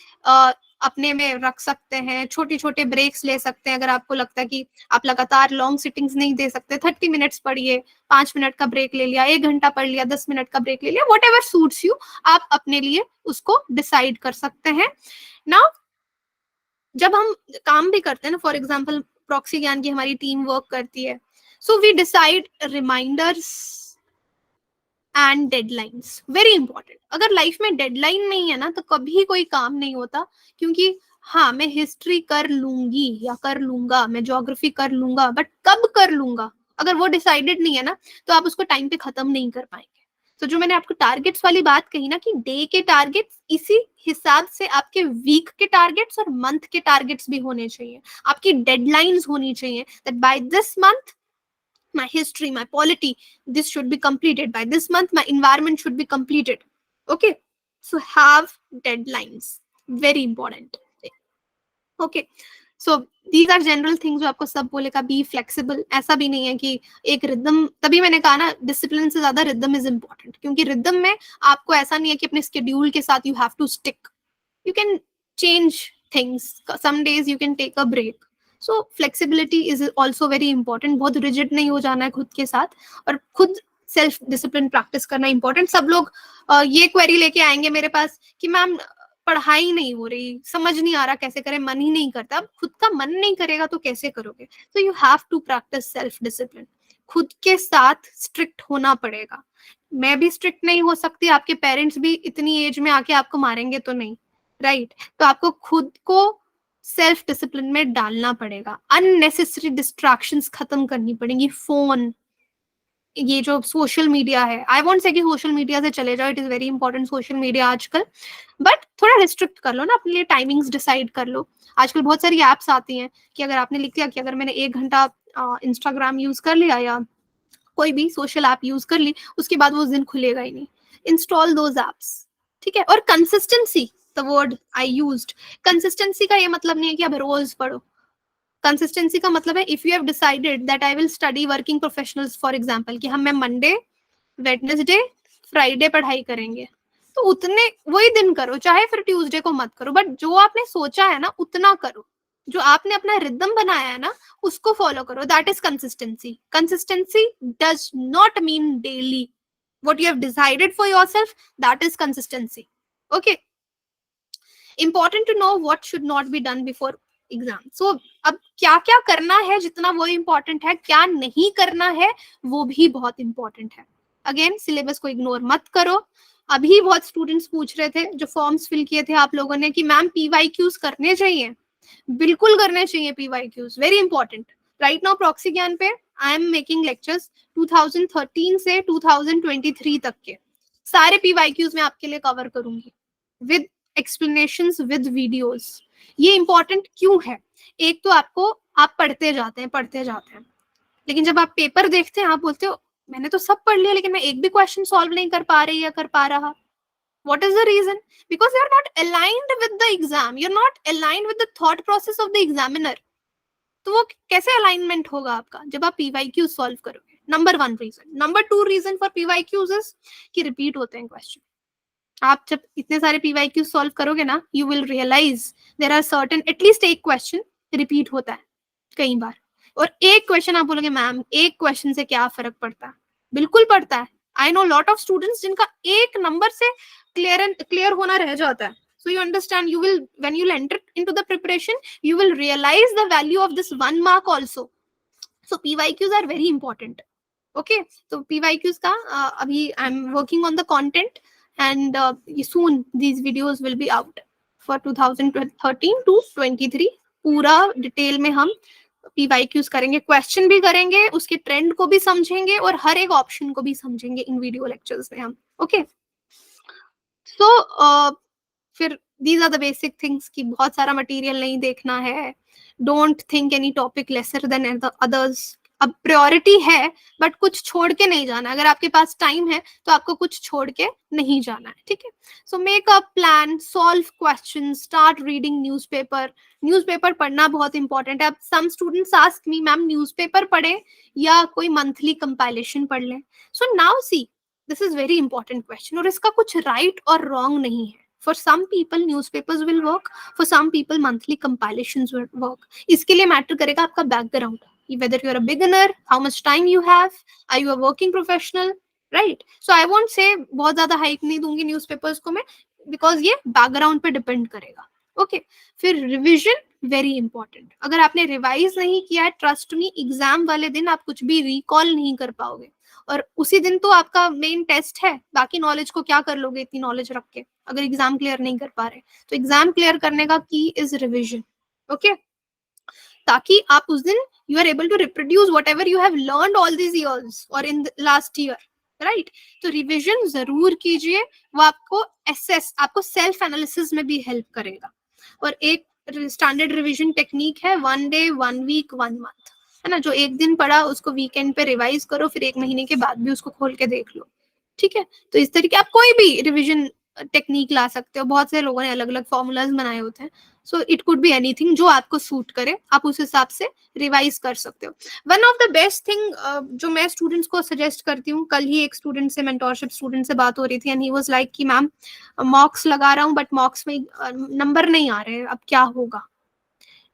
अपने में रख सकते हैं, छोटे छोटे ब्रेक्स ले सकते हैं। अगर आपको लगता है कि आप लगातार लॉन्ग सिटिंग्स नहीं दे सकते, 30 मिनट्स पढ़िए, 5 मिनट का ब्रेक ले लिया, 1 घंटा पढ़ लिया, 10 मिनट का ब्रेक ले लिया, वट एवर सूट्स यू, आप अपने लिए उसको डिसाइड कर सकते हैं। नाउ जब हम काम भी करते हैं ना, फॉर एग्जाम्पल प्रॉक्सी ज्ञान की हमारी टीम वर्क करती है, so we decide reminders and deadlines, very important. अगर लाइफ में डेडलाइन नहीं है ना, तो कभी कोई काम नहीं होता। क्योंकि हाँ, मैं हिस्ट्री कर लूंगी या कर लूंगा, मैं ज्योग्राफी कर लूंगा, बट कब कर लूंगा, अगर वो डिसाइडेड नहीं है ना, तो आप उसको टाइम पे खत्म नहीं कर पाएंगे। तो जो मैंने आपको टारगेट्स वाली बात कही ना, कि डे के टारगेट्स, इसी हिसाब से आपके वीक के टारगेट्स और मंथ के टारगेट्स भी होने चाहिए। आपकी डेडलाइंस होनी चाहिए, that by this month my history, my polity, this should be completed by this month, my environment should be completed, okay. So have deadlines, very important, okay. So these are general things जो आपको सब बोलेगा, be flexible. ऐसा भी नहीं है कि एक रिदम, तभी मैंने कहा ना डिसिप्लिन से ज्यादा रिदम इज इम्पोर्टेंट, क्योंकि रिदम में आपको ऐसा नहीं है कि अपने स्केड्यूल के साथ you have to stick, you can change things, some days you can take a break. So flexibility is also very important, बहुत रिजिड नहीं हो जाना है खुद के साथ, और खुद सेल्फ डिसिप्लिन प्रैक्टिस करना इंपॉर्टेंट। सब लोग ये क्वेरी लेके आएंगे मेरे पास कि मैम पढ़ाई नहीं हो रही, समझ नहीं आ रहा कैसे करें, मन ही नहीं करता। अब खुद का मन नहीं करेगा तो कैसे करोगे? तो you have to practice self discipline, खुद के साथ स्ट्रिक्ट होना पड़ेगा। मैं भी स्ट्रिक्ट नहीं हो सकती, आपके पेरेंट्स भी इतनी एज में आके आपको मारेंगे तो नहीं, राइट? तो आपको खुद को सेल्फ डिसिप्लिन में डालना पड़ेगा, अननेसेसरी डिस्ट्रैक्शंस खत्म करनी पड़ेंगी। फोन, ये जो सोशल मीडिया है, आई वोंट से कि सोशल मीडिया से चले जाओ, it is very important social media आजकल, बट थोड़ा रिस्ट्रिक्ट कर लो ना, अपने लिए टाइमिंग्स डिसाइड कर लो। आजकल बहुत सारी एप्स आती हैं कि अगर आपने लिख दिया कि अगर मैंने 1 घंटा इंस्टाग्राम यूज कर लिया या कोई भी सोशल ऐप यूज कर ली, उसके बाद वो उस दिन खुलेगा ही नहीं। इंस्टॉल दोज एप्स, ठीक है? और consistency, the word I used, consistency का ये मतलब नहीं है कि अब रोज पढ़ो। कंसिस्टेंसी का मतलब है if you have decided that I will study working professionals for example, कि हम मंडे, वेडनेसडे, फ्राइडे पढ़ाई करेंगे, तो उतने वही दिन करो, चाहे फिर ट्यूसडे को मत करो, बट जो आपने सोचा है ना उतना करो, जो आपने अपना रिदम बनाया है ना उसको फॉलो करो, that is consistency. Consistency does not mean daily, what you have decided for yourself, that is consistency. Okay, important to know what should not be done before exam. So अब क्या क्या करना है जितना वो इम्पोर्टेंट है, क्या नहीं करना है वो भी बहुत इंपॉर्टेंट है। अगेन सिलेबस को इग्नोर मत करो। अभी बहुत स्टूडेंट्स पूछ रहे थे जो फॉर्म्स फिल किए थे आप लोगों ने कि मैम पीवाईक्यूज करने चाहिए। बिल्कुल करने चाहिए PYQs, very important. Right now proxy ज्ञान पे आई एम मेकिंग लेक्चर्स 2013 से 2023 तक के सारे पीवाईक्यूज मैं आपके लिए कवर करूंगी विद एक्सप्लेनेशंस, विद वीडियोस। ये इंपॉर्टेंट क्यों है? एक तो आपको, आप पढ़ते जाते हैं, लेकिन जब आप पेपर देखते हैं आप बोलते हो मैंने तो सब पढ़ लिया लेकिन मैं एक भी क्वेश्चन सॉल्व नहीं कर पा रही या कर पा रहा। What is the reason? Because you are not aligned with the exam. You're not aligned with the thought process of the examiner. तो वो कैसे अलाइनमेंट होगा आपका जब आप पीवाईक्यू सॉल्व करोगे? Number 1 reason. Number 2 reason for PYQs is कि repeat होते हैं क्वेश्चन। आप जब इतने सारे पीवाईक्यू सॉल्व करोगे ना, you will realise there are certain, at least एक क्वेश्चन रिपीट होता है कई बार। और एक क्वेश्चन आप बोलोगे मैम एक क्वेश्चन से क्या फर्क पड़ता है? बिल्कुल पड़ता है। I know lot of students जिनका एक नंबर से क्लियर होना रह जाता है। So you understand, you will, when you enter into the preparation, you will realize the value of this 1 mark also. So PYQs are very important. Okay, so PYQs का अभी I'm working on the content and soon these videos will be out for 2013 to 23. पूरा detail में हम PYQs करेंगे, question भी करेंगे, उसके trend को भी समझेंगे और हर एक ऑप्शन को भी समझेंगे इन वीडियो लेक्चर्स में हम। ओके, सो फिर these are the basic things कि बहुत सारा मटेरियल नहीं देखना है। Don't think any topic lesser than others. अब प्रायोरिटी है बट कुछ छोड़ के नहीं जाना। अगर आपके पास टाइम है तो आपको कुछ छोड़ के नहीं जाना है, ठीक है? So make a plan, solve question, start reading newspaper. Newspaper पढ़ना बहुत इंपॉर्टेंट है। अब some students ask me ma'am newspaper पढ़े या कोई मंथली कंपाइलेशन पढ़ लें? So now see, this is very important question और इसका कुछ राइट और रॉन्ग नहीं है। For some people newspapers will work, for some people monthly compilations will work. इसके लिए मैटर करेगा आपका background, whether you are a beginner, how much time you have, are you a working professional, right? So I won't say बहुत ज्यादा hype नहीं दूंगी newspapers को मैं, बिकॉज ये बैकग्राउंड पे डिपेंड करेगा। ओके, फिर रिविजन वेरी इंपॉर्टेंट। अगर आपने रिवाइज नहीं किया है, ट्रस्ट मी एग्जाम वाले दिन आप कुछ भी रिकॉल नहीं कर पाओगे और उसी दिन तो आपका मेन टेस्ट है। बाकी नॉलेज को क्या कर लोगे इतनी नॉलेज रख के अगर एग्जाम क्लियर नहीं कर पा रहे? तो एग्जाम क्लियर करने का की इज रिविजन। ओके, ताकि आप उस दिन you are able to reproduce whatever you have learned all these years or in the last year, right? तो रिविजन जरूर कीजिए, वो आपको एसेस, आपको सेल्फ एनालिसिस में भी हेल्प करेगा। और एक स्टैंडर्ड रिविजन टेक्निक है 1 day 1 week 1 month, है ना? जो एक दिन पढ़ा उसको वीकेंड पे रिवाइज करो, फिर 1 महीने के बाद भी उसको खोल के देख लो, ठीक है? तो इस तरीके आप कोई भी रिविजन टेक्निक ला सकते हो, बहुत से लोगों ने अलग अलग फॉर्मूलाज बनाए होते हैं. So it could be anything जो आपको सूट करे, आप उस हिसाब से रिवाइज कर सकते हो. One of the best thing जो मैं स्टूडेंट्स को सजेस्ट करती हूँ, कल ही एक स्टूडेंट से, मेंटोरशिप स्टूडेंट से बात हो रही थी, एंड ही वाज लाइक कि मैम मॉक्स लगा रहा हूँ बट मॉक्स में नंबर नहीं आ रहे, अब क्या होगा.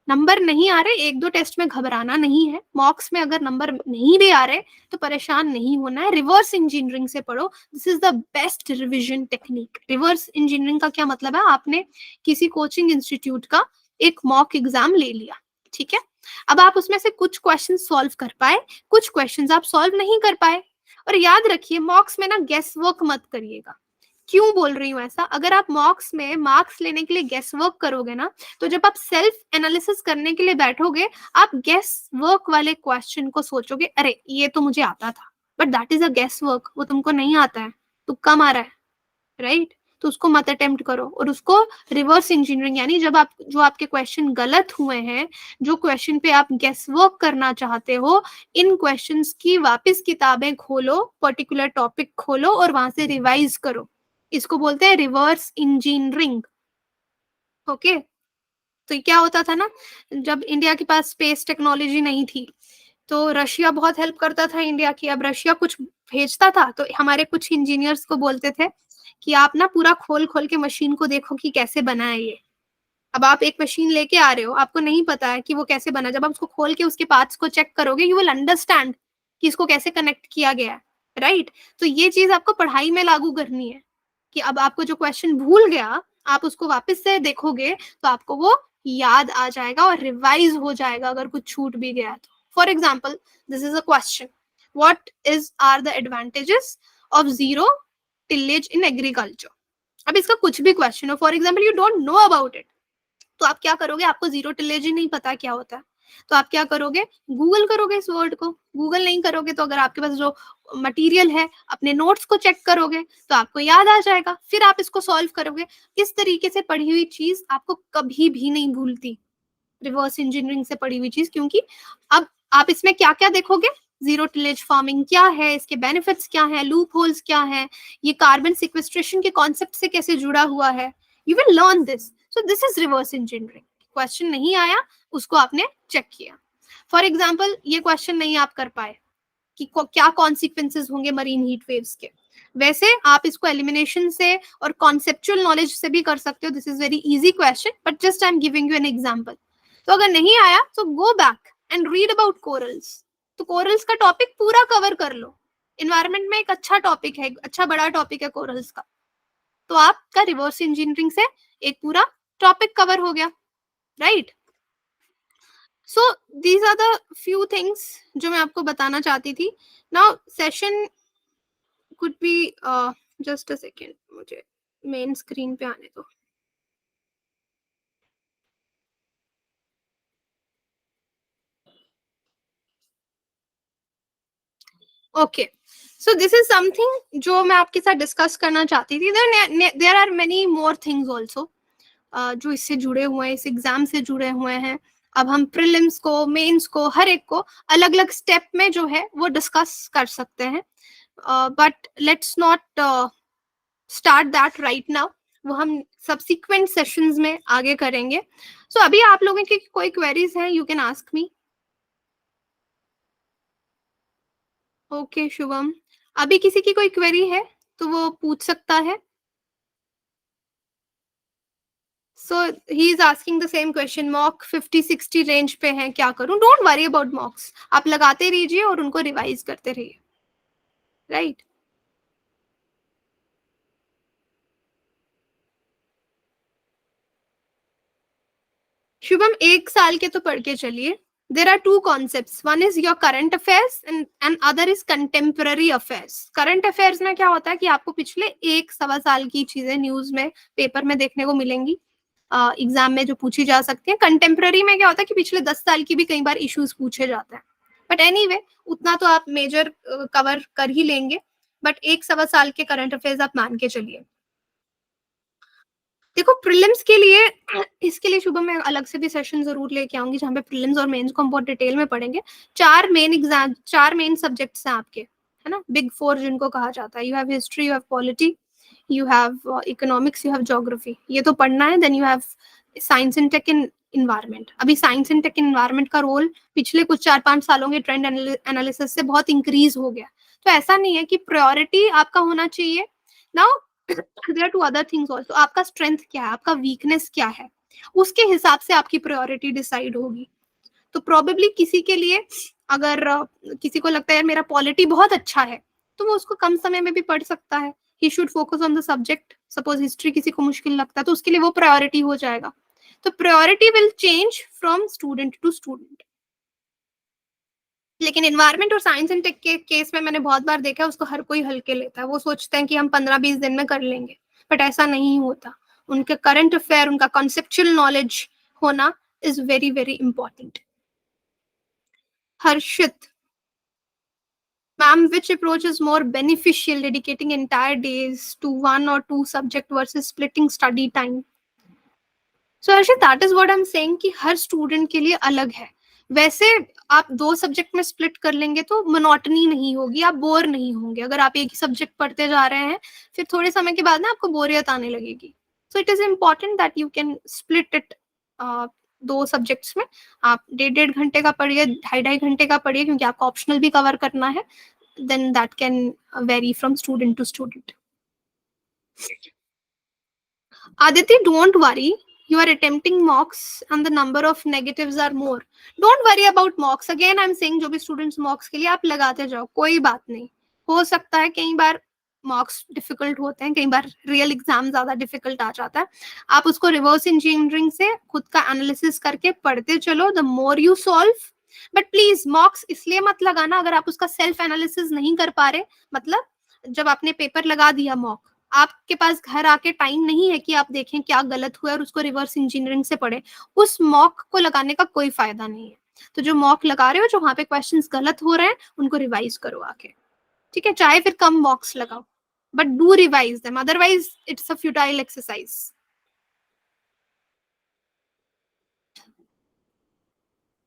नंबर नहीं आ रहे, एक दो टेस्ट में घबराना नहीं है. मॉक्स में अगर नंबर नहीं भी आ रहे तो परेशान नहीं होना है. रिवर्स इंजीनियरिंग से पढ़ो. This is the best revision technique. Reverse engineering का क्या मतलब है, आपने किसी कोचिंग इंस्टीट्यूट का एक मॉक एग्जाम ले लिया, ठीक है. अब आप उसमें से कुछ क्वेश्चन सॉल्व कर पाए, कुछ क्वेश्चन आप सॉल्व नहीं कर पाए. और याद रखिए, मॉक्स में ना गेस वर्क मत करिएगा. क्यों बोल रही हूँ ऐसा, अगर आप मॉक्स में मार्क्स लेने के लिए गेस वर्क करोगे ना, तो जब आप सेल्फ एनालिसिस करने के लिए बैठोगे, आप गेस वर्क वाले क्वेश्चन को सोचोगे, अरे ये तो मुझे आता था, but that is a guess work, वो तुमको नहीं आता है, तुक्का मारा है, राइट. तो उसको मत अटेम्प्ट करो, और उसको रिवर्स इंजीनियरिंग, यानी जब आप जो आपके क्वेश्चन गलत हुए हैं, जो क्वेश्चन पे आप गेस वर्क करना चाहते हो, इन क्वेश्चंस की वापस किताबें खोलो, पर्टिकुलर टॉपिक खोलो और वहां से रिवाइज करो. इसको बोलते हैं रिवर्स इंजीनियरिंग. ओके. तो क्या होता था ना, जब इंडिया के पास स्पेस टेक्नोलॉजी नहीं थी, तो रशिया बहुत हेल्प करता था इंडिया की. अब रशिया कुछ भेजता था तो हमारे कुछ इंजीनियर्स को बोलते थे कि आप ना पूरा खोल खोल के मशीन को देखो कि कैसे बना है ये. अब आप एक मशीन लेके आ रहे हो, आपको नहीं पता है कि वो कैसे बना, जब आप उसको खोल के उसके पार्ट्स को चेक करोगे, यू विल अंडरस्टैंड कि इसको कैसे कनेक्ट किया गया है, राइट. तो ये चीज आपको पढ़ाई में लागू करनी है, कि अब आपको जो क्वेश्चन भूल गया, आप उसको वापस से देखोगे तो आपको वो याद आ जाएगा और रिवाइज हो जाएगा अगर कुछ छूट भी गया तो. For example, this is a question, what is are the advantages of zero tillage in agriculture. अब इसका कुछ भी क्वेश्चन हो, for example you don't know about it, तो आप क्या करोगे, आपको जीरो टिलेज ही नहीं पता क्या होता है, तो आप क्या करोगे, गूगल करोगे इस वर्ड को. गूगल नहीं करोगे तो अगर आपके पास जो मटेरियल है, अपने नोट्स को चेक करोगे तो आपको याद आ जाएगा, फिर आप इसको सॉल्व करोगे. इस तरीके से पढ़ी हुई चीज आपको कभी भी नहीं भूलती, रिवर्स इंजीनियरिंग से पढ़ी हुई चीज. क्योंकि अब आप इसमें क्या क्या देखोगे, जीरो टिलेज फार्मिंग क्या है, इसके बेनिफिट्स क्या है, लूप होल्स क्या है, ये कार्बन सिक्वेस्ट्रेशन के कॉन्सेप्ट से कैसे जुड़ा हुआ है, you will learn this. So this is reverse engineering. Question नहीं आया, उसको आपने चेक किया. फॉर एग्जाम्पल, ये क्वेश्चन नहीं आप कर पाए कि क्या कॉन्सिक्वेंसेस होंगे मरीन हीट वेव्स के, वैसे आप इसको एलिमिनेशन से और कॉन्सेप्चुअल नॉलेज से भी कर सकते हो. This is very easy question, but just I am giving you an example. तो अगर नहीं आया तो go back and read about corals. तो कोरल्स का टॉपिक पूरा कवर कर लो. इन्वायरमेंट में एक अच्छा टॉपिक है, अच्छा बड़ा टॉपिक है कोरल्स का. तो आपका रिवर्स इंजीनियरिंग से एक पूरा टॉपिक कवर हो गया, right. So these are the few things जो मैं आपको बताना चाहती थी. Now session could be, just a second, मुझे मेन स्क्रीन पे आने दो. Okay. So this is something जो मैं आपके साथ डिस्कस करना चाहती थी. There are many more things also जो इससे जुड़े हुए हैं, इस एग्जाम से जुड़े हुए हैं. अब हम प्रीलिम्स को, मेंस को, हर एक को अलग अलग स्टेप में जो है वो डिस्कस कर सकते हैं. But let's not start that right now, वो हम सब्सिक्वेंट सेशंस में आगे करेंगे. सो अभी आप लोगों की कोई क्वेरीज हैं, you can ask me. Okay Shubham, अभी किसी की कोई क्वेरी है तो वो पूछ सकता है. So he is asking the same question, mock 50-60 range पे है, क्या करूं. डोंट वरी अबाउट मॉक्स, आप लगाते रहिए और उनको रिवाइज करते रहिए, राइट. शुभम, एक साल के तो पढ़ के चलिए. There are two concepts, one is your current affairs and other is contemporary affairs. Current affairs में क्या होता है कि आपको पिछले एक सवा साल की चीजें न्यूज में, पेपर में देखने को मिलेंगी, एग्जाम में जो पूछी जा सकती है. कंटेम्पररी में क्या होता है कि पिछले 10 साल की भी कई बार इश्यूज पूछे जाते हैं. बट एनीवे, उतना तो आप मेजर कवर कर ही लेंगे, बट एक सवा साल के करंट अफेयर्स आप मान के चलिए. देखो प्रीलिम्स के लिए, इसके लिए शुभम मैं अलग से भी सेशन जरूर लेके आऊंगी जहाँ पे प्रीलिम्स और मेंस को हम बहुत डिटेल में पढ़ेंगे. चार मेन सब्जेक्ट्स हैं आपके, है ना, बिग फोर जिनको कहा जाता है. You have history, you have polity, you have economics, you have geography. ये तो पढ़ना है. Then you have science and tech in environment. अभी science and tech in environment का रोल पिछले कुछ 4-5 सालों के ट्रेंड एनालिसिस से बहुत इंक्रीज हो गया. तो ऐसा नहीं है कि प्रायोरिटी आपका होना चाहिए. Now there are two other things also. आपका स्ट्रेंथ क्या है, आपका वीकनेस क्या है, उसके हिसाब से आपकी प्रायोरिटी डिसाइड होगी. तो प्रोबेबली किसी के लिए अगर किसी को लगता है यार मेरा पॉलिटी बहुत अच्छा है, तो वो उसको कम समय में भी पढ़ सकता है. He should focus on the subject. Suppose history किसी को मुश्किल लगता है, तो उसके लिए वो प्रायोरिटी हो जाएगा. तो priority will change from student to student. लेकिन एनवायरमेंट और साइंस एंड टेक के केस में मैंने बहुत बार देखा है, उसको हर कोई हल्के लेता है. वो सोचते हैं कि हम 15-20 दिन में कर लेंगे, बट ऐसा नहीं होता. उनके करंट अफेयर, उनका कॉन्सेप्चुअल नॉलेज होना is very very important. Harshit, ma'am, which approach is more beneficial, dedicating entire days to one or two subject versus splitting study time? So Harshit, that is what I'm saying कि हर student के लिए अलग है. वैसे आप 2 subject में split कर लेंगे तो मोनोटनी नहीं होगी, आप बोर नहीं होंगे. अगर आप एक ही सब्जेक्ट पढ़ते जा रहे हैं, फिर थोड़े समय के बाद ना आपको बोरियत आने लगेगी. So it is important that you can split it 2 subjects में. आप 1.5 घंटे का पढ़िए, 2.5 घंटे का पढ़िए, क्योंकि आपको ऑप्शनल भी कवर करना है. Then that can vary from student to student. Aditi, don't worry. You are attempting mocks and the number of negatives are more. Don't worry about mocks. Again, I'm saying जो भी students mocks के लिए आप लगाते जाओ, कोई बात नहीं. हो सकता है कई बार मॉक्स डिफिकल्ट होते हैं, कई बार रियल एग्जाम ज्यादा डिफिकल्ट आ जाता है. आप उसको रिवर्स इंजीनियरिंग से खुद का एनालिसिस करके पढ़ते चलो. The more you solve. But please मॉक्स इसलिए मत लगाना अगर आप उसका सेल्फ एनालिसिस नहीं कर पा रहे. मतलब जब आपने पेपर लगा दिया मॉक, आपके पास घर आके टाइम नहीं है कि आप देखें क्या गलत हुआ और उसको रिवर्स इंजीनियरिंग से पढ़े. उस मॉक को लगाने का कोई फायदा नहीं है. तो जो मॉक लगा रहे हो, जो वहां पे क्वेश्चंस गलत हो रहे हैं, उनको रिवाइज करो आके. ठीक है, चाहे फिर कम मॉक्स लगाओ, but do revise them, otherwise it's a futile exercise.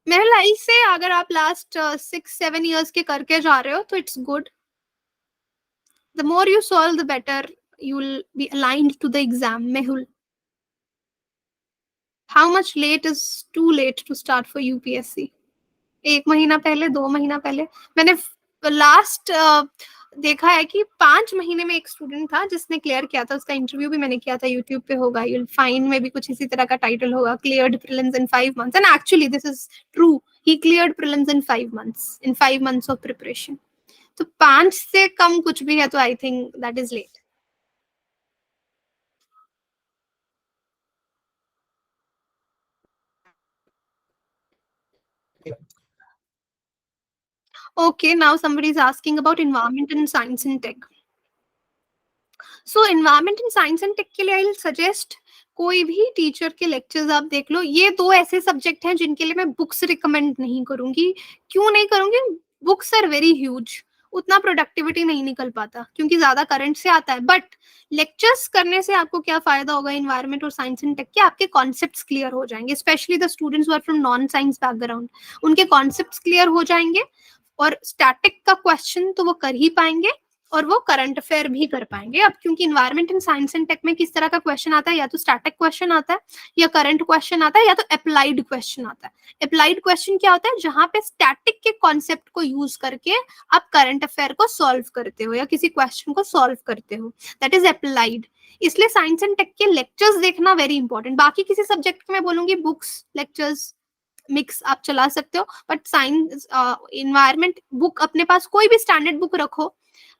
मेरे लाइफ से अगर आप लास्ट 6-7 ईयर्स के करके जा रहे हो तो it's good. The more you solve the better you will be aligned to the exam. Mehul, how much late is too late to start for UPSC? 1 महीना पहले, 2 महीना पहले. मैंने लास्ट देखा है कि 5 महीने में एक स्टूडेंट था जिसने क्लियर किया था. उसका इंटरव्यू भी मैंने किया था, यूट्यूब पे होगा, यूल फाइंड में भी कुछ इसी तरह का टाइटल होगा, cleared prelims in 5 months. And actually this is true. He cleared prelims in 5 months, in 5 months of preparation. तो 5 से कम कुछ भी है तो I think that is late. Okay, now somebody is asking about environment and science and tech. So environment and science and tech के लिए I'll suggest कोई भी टीचर के लेक्चर्स आप देख लो. ये 2 ऐसे सब्जेक्ट हैं जिनके लिए मैं बुक्स रिकमेंड नहीं करूंगी. क्यों नहीं करूंगी? बुक्स आर वेरी ह्यूज, उतना प्रोडक्टिविटी नहीं निकल पाता क्योंकि ज्यादा करंट से आता है. बट लेक्चर्स करने से आपको क्या फायदा होगा इन्वायरमेंट और साइंस एंड टेक के? आपके कॉन्सेप्ट्स क्लियर हो जाएंगे, specially the students who are from non science background. उनके कॉन्सेप्ट्स क्लियर हो जाएंगे और स्टैटिक का क्वेश्चन तो वो कर ही पाएंगे और वो करंट अफेयर भी कर पाएंगे. अब क्योंकि environment and science and tech में किस तरह का क्वेश्चन आता है, या तो स्टैटिक क्वेश्चन आता है, या करंट क्वेश्चन आता है, या तो अप्लाइड क्वेश्चन आता है. अप्लाइड क्वेश्चन क्या होता है? जहां पे स्टैटिक के कॉन्सेप्ट को यूज करके आप करंट अफेयर को सॉल्व करते हो या किसी क्वेश्चन को सॉल्व करते हो, दैट इज अप्लाइड. इसलिए साइंस एंड टेक के लेक्चर्स देखना वेरी इंपॉर्टेंट. बाकी किसी सब्जेक्ट में बोलूंगी बुक्स लेक्चर्स मिक्स आप चला सकते हो, बट साइंस इन्वायरमेंट बुक अपने पास कोई भी स्टैंडर्ड बुक रखो,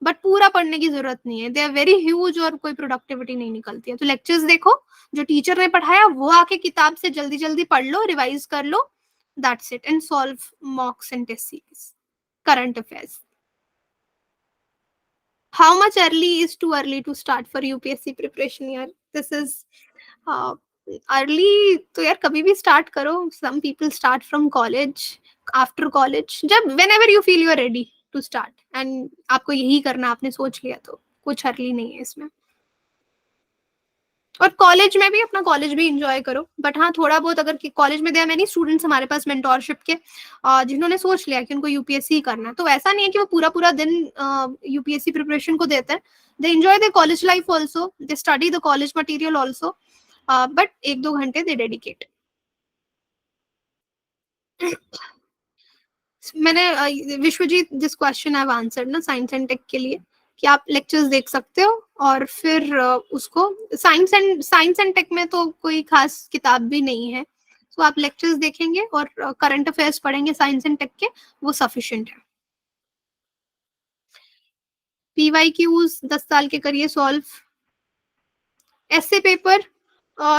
बट पूरा पढ़ने की जरूरत नहीं है. दे आर वेरी ह्यूज और कोई प्रोडक्टिविटी नहीं निकलती है. तो लेक्चर्स देखो, जो टीचर ने पढ़ाया वो आके किताब से जल्दी जल्दी पढ़ लो, रिवाइज कर लो, that's it. And solve mocks and test series, current affairs. How much early is too early to start for UPSC preparation? यार this is अर्ली तो यार कभी भी स्टार्ट करो. Some people start from college, after college, जब whenever you feel you are ready to start. And आपको यही करना आपने सोच लिया तो कुछ अर्ली नहीं है इसमें. और कॉलेज में भी अपना कॉलेज भी इंजॉय करो, बट हाँ थोड़ा बहुत अगर कॉलेज में दे मैनी स्टूडेंट्स हमारे पास मेंटोरशिप के जिन्होंने सोच लिया कि उनको यूपीएससी ही करना है, तो ऐसा नहीं है कि वो पूरा पूरा दिन यूपीएससी प्रिपरेशन को देते हैं. They enjoy the college life also, they study the college material also, but 1-2 घंटे दे डेडिकेट. मैंने Vishwajit this question I have answered ना साइंस एंड टेक के लिए, कि आप लेक्चर्स देख सकते हो और फिर उसको साइंस एंड टेक में तो कोई खास किताब भी नहीं है, तो आप लेक्चर्स देखेंगे और करंट अफेयर्स पढ़ेंगे साइंस एंड टेक के, वो सफिशिएंट है. पीवाईक्यूज 10 साल के करिए सॉल्व. ऐसे paper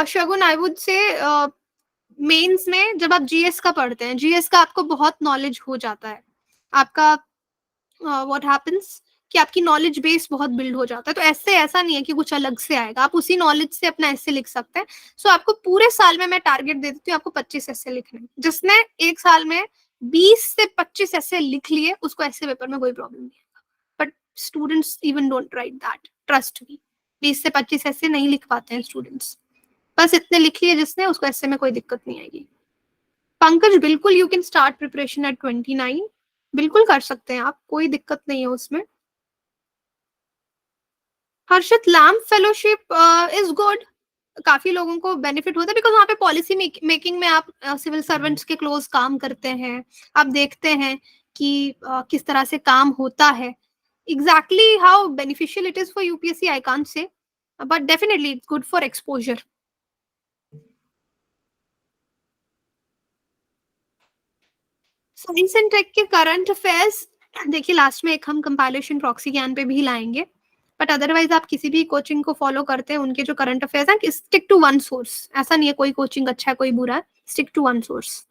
Shagun I would say mains में जब आप जीएस का पढ़ते हैं, जीएस का आपको बहुत नॉलेज हो जाता है, आपका व्हाट हैपेंस कि आपकी नॉलेज बेस बहुत बिल्ड हो जाता है. तो ऐसे ऐसा नहीं है कि कुछ अलग से आएगा, आप उसी नॉलेज से अपना ऐसे लिख सकते हैं. सो आपको पूरे साल में मैं टारगेट दे देती हूँ, आपको 25 ऐसे लिखने. जिसने एक साल में 20 से 25 ऐसे लिख लिए उसको ऐसे पेपर में कोई प्रॉब्लम नहीं है. But students even don't write that, trust me. 20 से 25 ऐसे नहीं लिख पाते हैं स्टूडेंट्स. बस इतने लिख लिए जिसने, उसको ऐसे में कोई दिक्कत नहीं आएगी. पंकज बिल्कुल you can start preparation at 29, बिल्कुल कर सकते हैं आप, कोई दिक्कत नहीं है उसमें. हर्षित लैम्प फेलोशिप इज गुड, काफी लोगों को बेनिफिट होता है बिकॉज वहाँ पे पॉलिसी मेकिंग में आप सिविल सर्वेंट्स के क्लोज काम करते हैं, आप देखते हैं कि किस तरह से काम होता है. Exactly how beneficial it is for UPSC I can't say, but definitely it's good for exposure. Science and tech के करंट अफेयर्स देखिए लास्ट में एक हम कंपाइलेशन प्रॉक्सी ज्ञान पे भी लाएंगे, बट अदरवाइज आप किसी भी कोचिंग को फॉलो करते हैं उनके जो करंट अफेयर्स हैं, स्टिक टू वन सोर्स. ऐसा नहीं है कोई कोचिंग अच्छा है कोई बुरा है, stick to one source.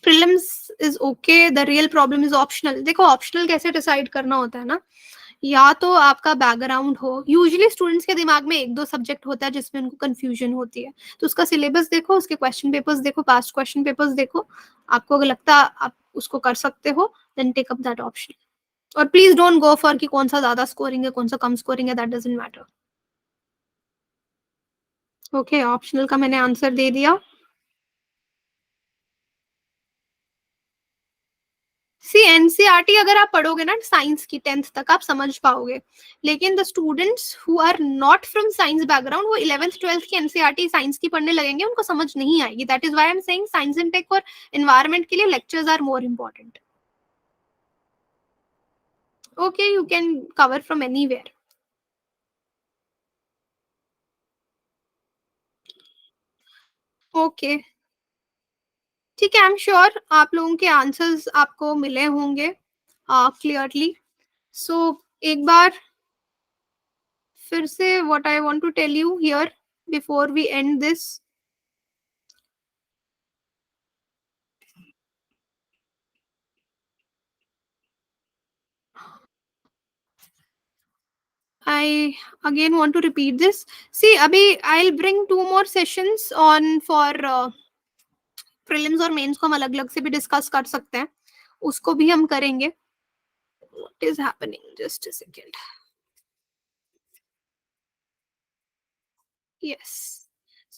Prelims is okay, the real problem is optional. देखो ऑप्शनल कैसे डिसाइड करना होता है ना, या तो आपका बैकग्राउंड हो, यूजुअली स्टूडेंट्स के दिमाग में 1-2 सब्जेक्ट होता है जिसमें उनको कंफ्यूजन होती है, तो उसका सिलेबस देखो, उसके क्वेश्चन पेपर्स देखो, पास्ट क्वेश्चन पेपर्स देखो, आपको अगर लगता है आप उसको कर सकते हो then take up that option. और प्लीज डोंट गो फॉर कि कौन सा ज्यादा स्कोरिंग है कौन सा कम स्कोरिंग है, that doesn't matter. Okay optional का मैंने आंसर दे दिया. सी एनसीईआरटी अगर आप पढ़ोगे ना साइंस की 10th तक आप समझ पाओगे, लेकिन the students who are not from science background वो 11th 12th की एनसीईआरटी साइंस की पढ़ने लगेंगे, उनको समझ नहीं आएगी. That is why I am saying science and tech और एनवायरनमेंट के लिए lectures are more important. Okay you can cover from anywhere. Okay ठीक है, आई एम श्योर आप लोगों के आंसर्स आपको मिले होंगे क्लियरली. सो एक बार फिर से what I want to tell you here before we end this. I again want to repeat this. See, abhi I'll bring 2 more sessions on for prelims और mains को हम अलग अलग से भी डिस्कस कर सकते हैं, उसको भी हम करेंगे. What is happening? Just a second. Yes.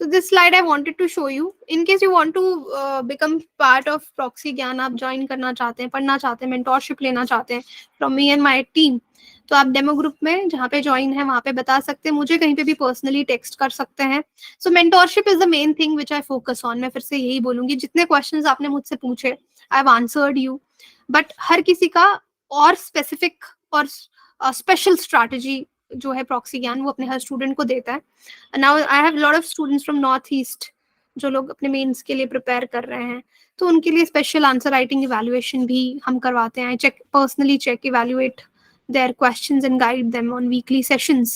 So this slide I wanted to show you in case you want to become part of proxy ज्ञान, आप ज्वाइन करना चाहते हैं, पढ़ना चाहते हैं, मेंटोरशिप लेना चाहते हैं from me and my team, तो आप डेमो ग्रुप में जहाँ पे ज्वाइन है वहाँ पे बता सकते हैं, मुझे कहीं पे भी पर्सनली टेक्स्ट कर सकते हैं. So mentorship is the main thing which I focus on. मैं फिर से यही बोलूंगी, जितने क्वेश्चंस आपने मुझसे पूछे I have answered you, but हर किसी का और स्पेसिफिक और स्पेशल स्ट्रैटेजी जो है प्रॉक्सी ज्ञान वो अपने हर स्टूडेंट को देता है. Now I have lot of students from north east जो लोग अपने मेंस के लिए प्रिपेयर कर रहे हैं, तो उनके लिए स्पेशल आंसर राइटिंग इवैल्यूएशन भी हम करवाते हैं. I check personally check evaluate their questions and guide them on weekly sessions.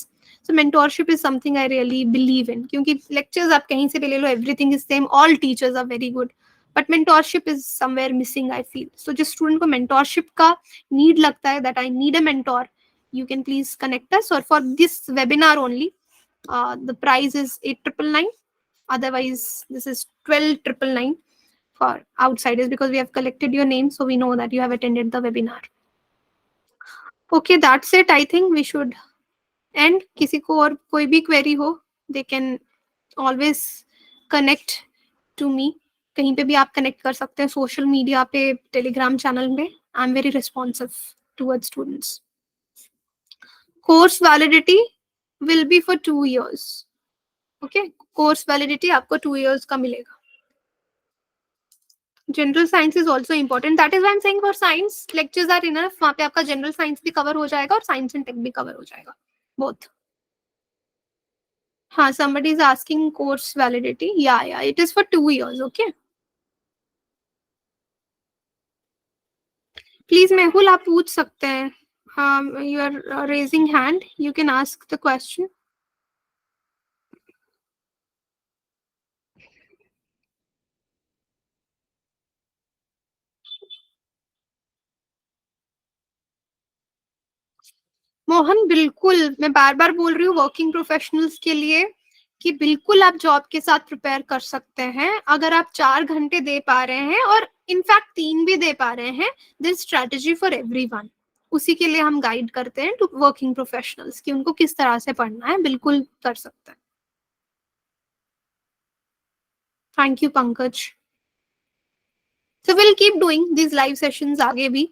So mentorship is something I really believe in, क्योंकि lectures आप कहीं से भी ले लो, everything is same, all teachers are very good, but mentorship is somewhere missing I feel. So जिस student को mentorship का need लगता है that I need a mentor, you can please connect us. Or for this webinar only, the price is 8,999. Otherwise this is 12,999 for outsiders because we have collected your name, so we know that you have attended the webinar. Okay, that's it. I think we should and किसी को और कोई भी query हो, they can always connect to me. कहीं पे भी आप कनेक्ट कर सकते हैं, सोशल मीडिया पे, टेलीग्राम चैनल में. I am very responsive towards students. Course validity will be for 2 years. Okay, course validity आपको 2 years का मिलेगा. General science is also important. That is why I am saying for science lectures are enough. वहां पे आपका general science भी cover हो जाएगा और साइंस एंड टेक भी कवर हो जाएगा, बोथ. हाँ, somebody is asking course validity. Yeah, it is for 2 years. Okay. Please, Mehul, आप पूछ सकते हैं. You are raising hand. You can ask the question. Mohan, बिल्कुल मैं बार बार बोल रही हूँ वर्किंग प्रोफेशनल्स के लिए कि बिल्कुल आप जॉब के साथ प्रिपेयर कर सकते हैं. अगर आप 4 घंटे दे पा रहे हैं और इनफैक्ट 3 भी दे पा रहे हैं, दिस स्ट्रेटेजी फॉर एवरीवन. उसी के लिए हम गाइड करते हैं टू वर्किंग प्रोफेशनल्स कि उनको किस तरह से पढ़ना है. बिल्कुल कर सकते हैं. Thank you Pankaj. So we'll keep doing these live sessions आगे भी.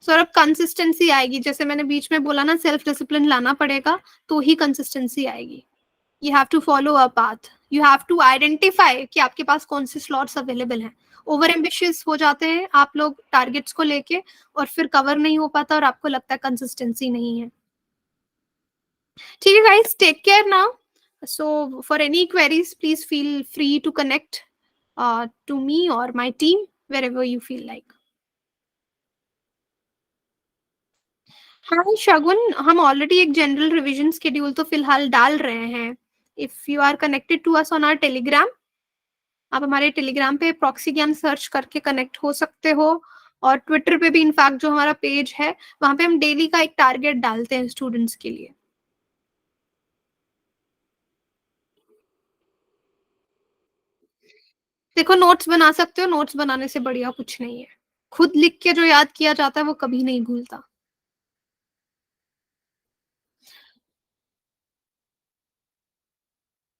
सौरभ, कंसिस्टेंसी आएगी. जैसे मैंने बीच में बोला ना, सेल्फ डिसिप्लिन लाना पड़ेगा तो ही कंसिस्टेंसी आएगी. You have to follow a path. You have to identify कि आपके पास कौन से स्लॉट्स अवेलेबल हैं. ओवर एम्बिशियस हो जाते हैं आप लोग टारगेट्स को लेके और फिर कवर नहीं हो पाता और आपको लगता है कंसिस्टेंसी नहीं है. ठीक है guys, take care now. So for any queries, please feel free to connect to me or my team wherever you feel like. हाँ शगुन, हम ऑलरेडी एक जनरल रिवीजन स्केड्यूल तो फिलहाल डाल रहे हैं. If you are connected to us on our Telegram, आप हमारे टेलीग्राम पे प्रॉक्सी ज्ञान सर्च करके कनेक्ट हो सकते हो. और ट्विटर पे भी इनफैक्ट जो हमारा पेज है वहां पे हम डेली का एक टारगेट डालते हैं स्टूडेंट्स के लिए. देखो, नोट्स बना सकते हो. नोट्स बनाने से बढ़िया कुछ नहीं है. खुद लिख के जो याद किया जाता है वो कभी नहीं भूलता.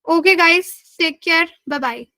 Okay guys, take care. Bye bye.